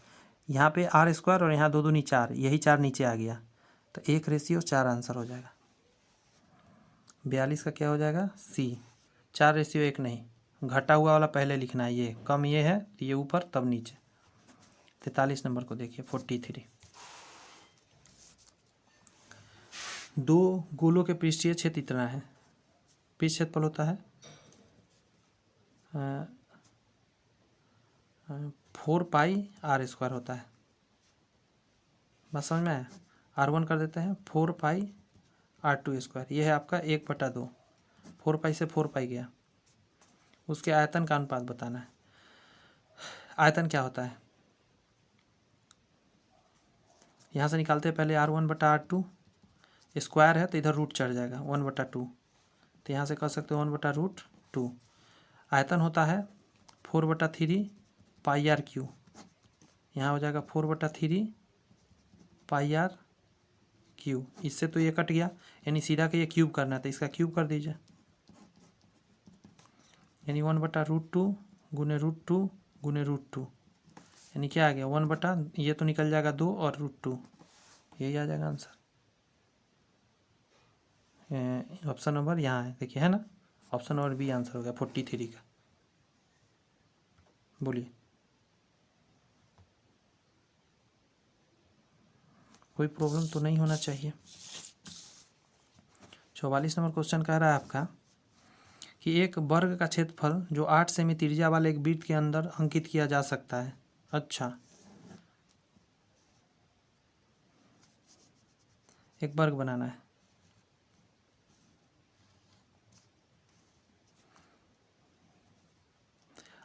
यहाँ पे आर स्क्वायर और यहाँ 2 दूनी 4, यही 4 नीचे आ गया तो 1:4 आंसर हो जाएगा। 42 का क्या हो जाएगा? सी। 4:1 नहीं, घटा हुआ वाला पहले लिखना है, ये कम ये है तो ये ऊपर तब नीचे। 43 नंबर को देखिए 43। 2 गोलों के पृष्ठीय क्षेत्र इतना है, पृष्ठ क्षेत्रफल होता है 4πr² होता है। बस समझ में आया। R1 कर देते हैं 4πr²। ये है आपका 1/2। 4π से 4π गया। उसके आयतन का अनुपात बताना है। आयतन क्या होता है, यहाँ से निकालते हैं पहले R1/R2। स्क्वायर है तो इधर रूट चढ़ जाएगा 1/2, तो यहाँ से कर सकते हो 1/√2। आयतन होता है 4/3πr³। यहाँ हो जाएगा 4/3πr³। इससे तो ये कट गया, यानी सीधा के ये क्यूब करना है तो इसका क्यूब कर दीजिए, यानी 1/√2 गुने √2 गुने √2, यानी क्या आ गया 1/ ये तो निकल जाएगा 2 और √2, यही आ जाएगा आंसर। ऑप्शन नंबर यहाँ है, देखिए है ना, ऑप्शन नंबर बी आंसर हो गया 43 का। बोलिए, कोई प्रॉब्लम तो नहीं होना चाहिए। 44 नंबर क्वेश्चन कह रहा है आपका कि एक वर्ग का क्षेत्रफल जो 8 सेमी त्रिज्या वाले एक वृत्त के अंदर अंकित किया जा सकता है। अच्छा, एक वर्ग बनाना है।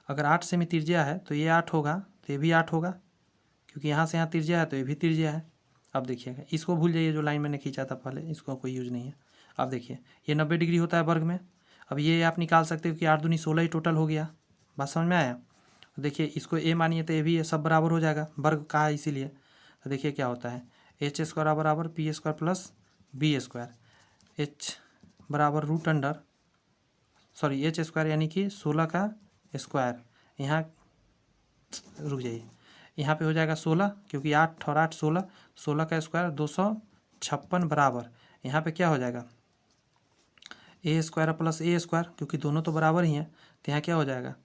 अगर 8 सेमी त्रिज्या है तो ये 8 होगा, तो ये भी 8 होगा, क्योंकि यहाँ से यहाँ त्रिज्या है तो ये भी त्रिज्या है। अब देखिएगा, इसको भूल जाइए जो लाइन मैंने खींचा था पहले, इसको कोई यूज नहीं है। अब देखिए ये 90 डिग्री होता है वर्ग में। अब ये आप निकाल सकते हो कि 8 दूनी 16 ही टोटल हो गया। बात समझ में आया। देखिए इसको ए मानिए तो ये भी सब बराबर हो जाएगा, वर्ग कहा है इसीलिए। तो देखिए क्या होता है, h² बराबर p² प्लस b²। h बराबर h² यानी कि 16 का स्क्वायर। यहाँ रुक जाइए, यहाँ पे हो जाएगा 16, क्योंकि 8 और 8 16, 16 का स्क्वायर 256 बराबर। यहाँ पे क्या हो जाएगा a² प्लस a², क्योंकि दोनों तो बराबर ही हैं, तो यहाँ क्या हो जाएगा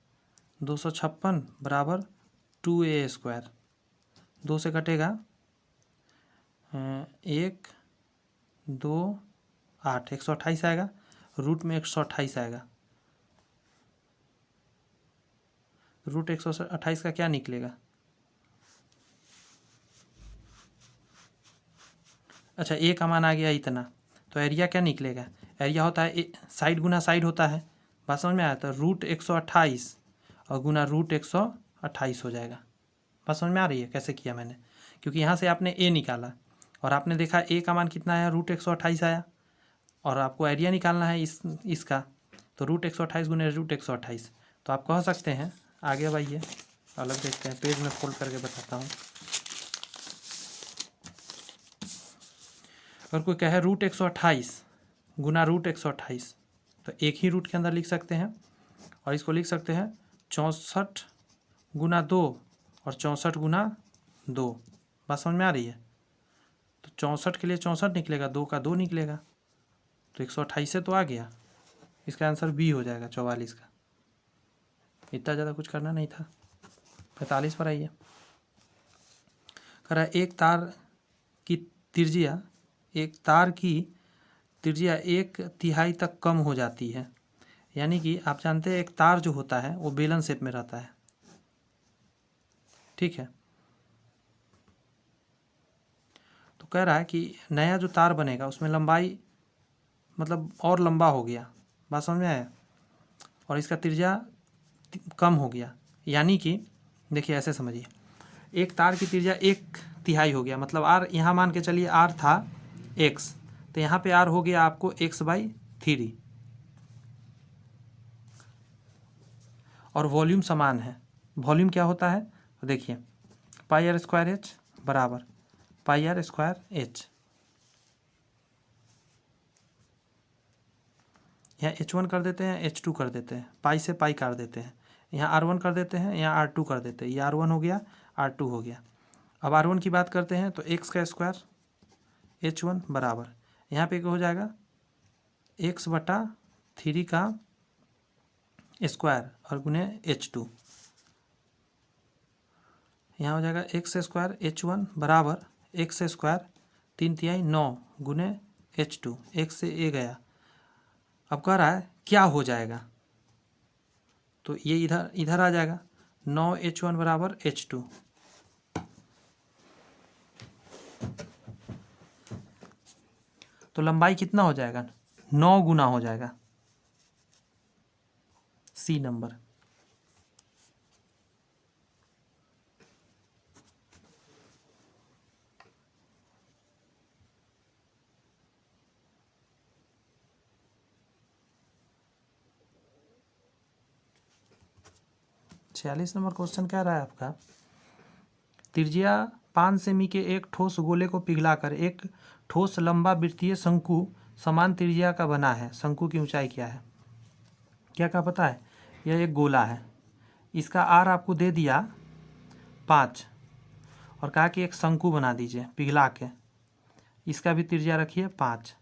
256 बराबर 2a²। 2 से कटेगा 1 2 8, 128 आएगा, रूट में 128 आएगा। रूट 128 का क्या निकलेगा, अच्छा ए का मान आ गया इतना, तो एरिया क्या निकलेगा, एरिया होता है साइड गुना साइड होता है। बात समझ में आया, तो रूट 128 और गुना रूट 128 हो जाएगा। बात समझ में आ रही है कैसे किया मैंने, क्योंकि यहाँ से आपने ए निकाला और आपने देखा ए का मान कितना आया, रूट 128 आया, और आपको एरिया निकालना है इसका, तो रूट 128 गुने रूट 128। तो आप कह सकते हैं, आगे बढ़िए अलग देखते हैं, पेज में फोल्ड करके बताता हूँ। अगर कोई कहे रूट 128 गुना रूट 128, तो एक ही रूट के अंदर लिख सकते हैं, और इसको लिख सकते हैं 64 गुना 2 और 64 गुना 2। बात समझ में आ रही है। तो 64 के लिए 64 निकलेगा, 2 का 2 निकलेगा, तो 128 से तो आ गया। इसका आंसर बी हो जाएगा 44 का। इतना ज़्यादा कुछ करना नहीं था। 45 पर आइए। कह रहा है एक तार की त्रिज्या 1/3 तक कम हो जाती है। यानी कि आप जानते हैं एक तार जो होता है वो बेलन शेप में रहता है, ठीक है। तो कह रहा है कि नया जो तार बनेगा उसमें लंबाई मतलब और लंबा हो गया। बात समझ में आया। और इसका त्रिज्या कम हो गया, यानी कि देखिए ऐसे समझिए, एक तार की त्रिज्या 1/3 हो गया, मतलब आर यहाँ मान के चलिए आर था x, तो यहाँ पे आर हो गया आपको x/3, और वॉल्यूम समान है। वॉल्यूम क्या होता है, तो देखिए πr² बराबर πr²h। यहाँ h1 कर देते हैं, h2 कर देते हैं, पाई से पाई काट देते हैं, यहाँ r1 कर देते हैं, यहाँ r2 कर देते हैं, ये r1 हो गया, r2 हो गया। अब r1 की बात करते हैं तो x का स्क्वायर h1 बराबर, यहाँ पे क्या हो जाएगा x/3 का स्क्वायर और गुने H2, यहाँ हो जाएगा एक्स स्क्वायर H1 बराबर एक्स स्क्वायर 3 9 गुने H2, एक से ए गया। अब कह रहा है क्या हो जाएगा, तो ये इधर इधर आ जाएगा 9H1 बराबर H2। तो लंबाई कितना हो जाएगा, 9 गुना हो जाएगा, सी नंबर। छियालीस नंबर क्वेश्चन क्या रहा है आपका, त्रिज्या 5 सेमी के एक ठोस गोले को पिघलाकर एक ठोस लंबा वृत्तीय शंकु समान त्रिज्या का बना है। शंकु की ऊंचाई क्या है, क्या क्या पता है। यह एक गोला है, इसका आर आपको दे दिया 5 और कहा कि एक शंकु बना दीजिए पिघला के, इसका भी त्रिज्या रखिए 5।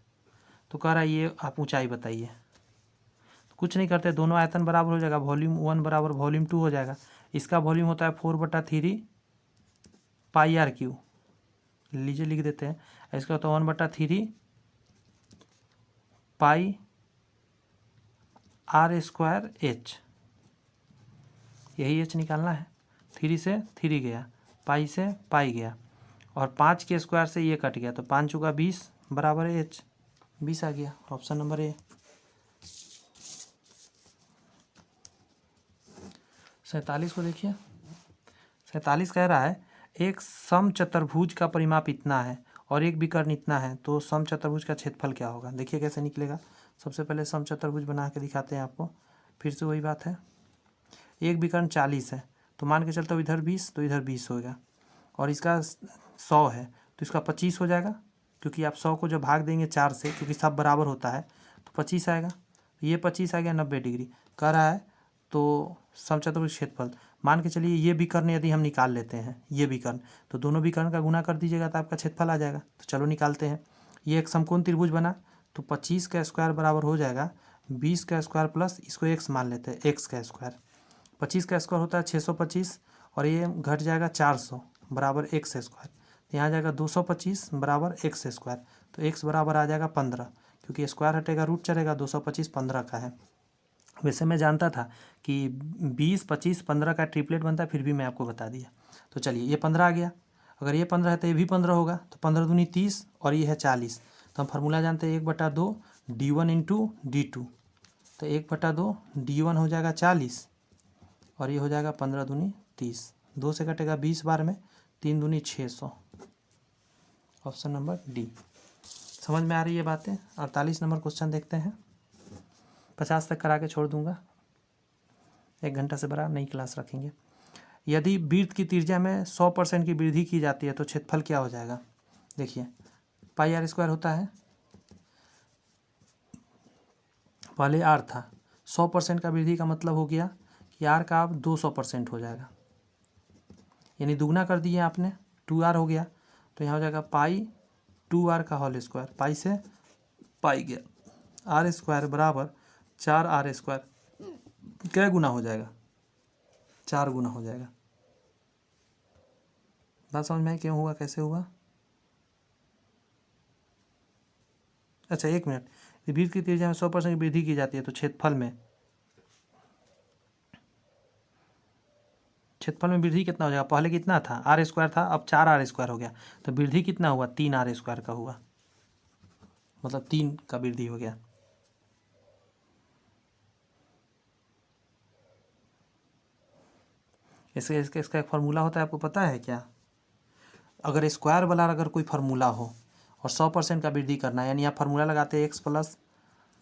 तो कह रहा है ये आप ऊंचाई बताइए। तो कुछ नहीं करते, दोनों आयतन बराबर हो जाएगा, वॉल्यूम 1 बराबर वॉल्यूम 2 हो जाएगा। इसका वॉल्यूम होता है 4/3 पाई आर क्यू, लीजिए लिख देते हैं। इसका होता है 1/3 पाई आर स्क्वायर एच, यही एच निकालना है। 3 से 3 गया, पाई से पाई गया, और 5 के स्क्वायर से ये कट गया, तो 5 चौका 20 बराबर एच, 20 आ गया। Option number A. 47 को देखिए, 47 कह रहा है एक समचतुर्भुज का परिमाप इतना है और एक विकर्ण इतना है, तो समचतुर्भुज का क्षेत्रफल क्या होगा। देखिए कैसे निकलेगा। सबसे पहले समचतुर्भुज बना के दिखाते हैं आपको। फिर से वही बात है, एक विकर्ण 40 है, तो मान के चलते हो इधर 20 तो इधर 20 होगा, और इसका 100 है तो इसका 25 हो जाएगा, क्योंकि आप 100 को जब भाग देंगे 4 से, क्योंकि सब बराबर होता है, तो 25 आएगा। ये 25 आ गया 90 डिग्री कह रहा है। तो समचतुर्भुज क्षेत्रफल मान के चलिए ये विकर्ण यदि हम निकाल लेते हैं, ये विकर्ण, तो दोनों विकर्ण का गुना कर दीजिएगा तो आपका क्षेत्रफल आ जाएगा। तो चलो निकालते हैं। ये एक समकोण त्रिभुज बना, तो 25 का स्क्वायर बराबर हो जाएगा 20 का स्क्वायर प्लस इसको एक्स मान लेते हैं, एक्स का स्क्वायर। 25 का स्क्वायर होता है 625, और ये घट जाएगा 400 बराबर एक्स स्क्वायर। यहाँ आ जाएगा 225 बराबर एक्स स्क्वायर, तो एक्स बराबर आ जाएगा 15, क्योंकि स्क्वायर हटेगा रूट चलेगा, 225 15 का है। वैसे मैं जानता था कि 20 25 15 का ट्रिपलेट बनता है, फिर भी मैं आपको बता दिया। तो चलिए ये 15 आ गया, अगर ये 15 है तो ये भी 15 होगा, तो 15 दूनी 30 और ये है 40। तो हम फार्मूला जानते हैं 1/2 D1 इंटू D2, तो 1/2 D1 हो जाएगा 40 और ये हो जाएगा 15 दूनी 30, 2 से कटेगा 20 बार में, 3 दूनी 600। Option number D. समझ में आ रही है बातें। 48 नंबर क्वेश्चन देखते हैं, 50 तक करा के छोड़ दूंगा, 1 घंटा से बड़ा नई क्लास रखेंगे। यदि वृत्त की त्रिज्या में 100% की वृद्धि की जाती है तो क्षेत्रफल क्या हो जाएगा। देखिए पाई आर स्क्वायर होता है, पहले आर था, 100% का वृद्धि का मतलब हो गया कि आर का अब 200% हो जाएगा, यानी दुगना कर दिए आपने, 2r हो गया, तो यहाँ हो जाएगा पाई 2r का होल स्क्वायर, पाई से पाई गया, आर स्क्वायर बराबर 4r स्क्वायर, क्या गुना हो जाएगा, 4 गुना हो जाएगा। बात समझ में आई क्यों हुआ, कैसे हुआ। अच्छा 1 मिनट, वृत्त की त्रिज्या में 100% की वृद्धि की जाती है तो क्षेत्रफल में वृद्धि कितना हो जाएगा। पहले कितना था, आर स्क्वायर था, अब 4r स्क्वायर हो गया, तो वृद्धि कितना हुआ, 3r स्क्वायर का हुआ, मतलब 3 का वृद्धि हो गया। इसका एक फार्मूला होता है, आपको पता है क्या। अगर स्क्वायर वाला अगर कोई फार्मूला हो और 100% का वृद्धि करना है, यानी आप फार्मूला लगाते हैं एक्स प्लस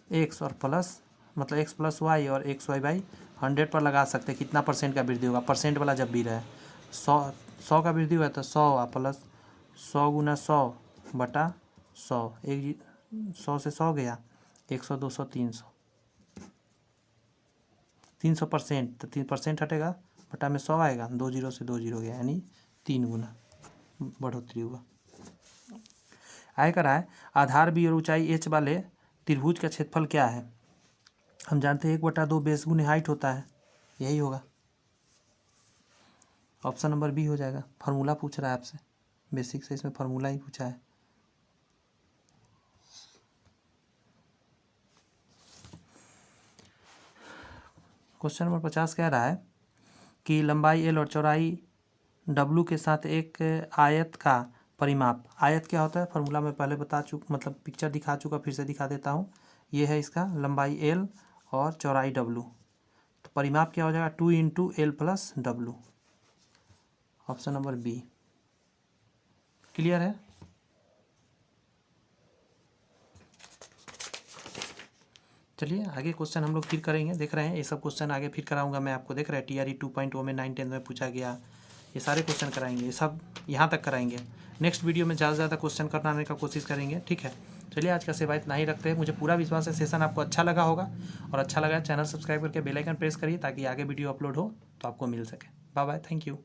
एक्स और प्लस मतलब एक्स प्लस वाई और एक्स वाई बाई 100 पर लगा सकते हैं कितना परसेंट का वृद्धि होगा। परसेंट वाला जब भी रहे 100 का वृद्धि हुआ तो 100 प्लस 100 गुना 100 बटा 100, 100 से 100 गया, 100 200 300, 300%, तो 3% हटेगा बटा में 100 आएगा, 2 जीरो से 2 जीरो गया, यानी 3 गुना बढ़ोतरी हुआ। आय कर रहा है आधार बी और ऊंचाई एच वाले त्रिभुज का क्षेत्रफल क्या है। हम जानते हैं 1/2 बेस गुने हाइट होता है, यही होगा। ऑप्शन नंबर बी हो जाएगा। फार्मूला पूछ रहा है आपसे, बेसिक से इसमें फार्मूला ही पूछा है। क्वेश्चन नंबर 50 कह रहा है कि लंबाई एल और चौड़ाई डब्लू के साथ एक आयत का परिमाप। आयत क्या होता है, फार्मूला में पहले बता मतलब पिक्चर दिखा चुका, फिर से दिखा देता हूँ। ये है इसका लंबाई एल और चौड़ाई डब्लू, तो परिमाप क्या हो जाएगा 2 × L + W। Option number B. Clear है। चलिए आगे क्वेश्चन हम लोग फिर करेंगे, देख रहे हैं ये सब क्वेश्चन आगे फिर कराऊंगा मैं आपको, देख रहे हैं TRE 2.0 में 9 10 में पूछा गया, ये सारे क्वेश्चन कराएंगे, ये सब यहाँ तक कराएंगे। नेक्स्ट वीडियो में ज़्यादा से ज़्यादा क्वेश्चन कराने का कोशिश करेंगे, ठीक है। चलिए आज का सेवा इतना ही रखते हैं। मुझे पूरा विश्वास है सेशन आपको अच्छा लगा होगा, और अच्छा लगा चैनल सब्सक्राइब करके बेल आइकन प्रेस करिए ताकि आगे वीडियो अपलोड हो तो आपको मिल सके। Bye bye, thank you.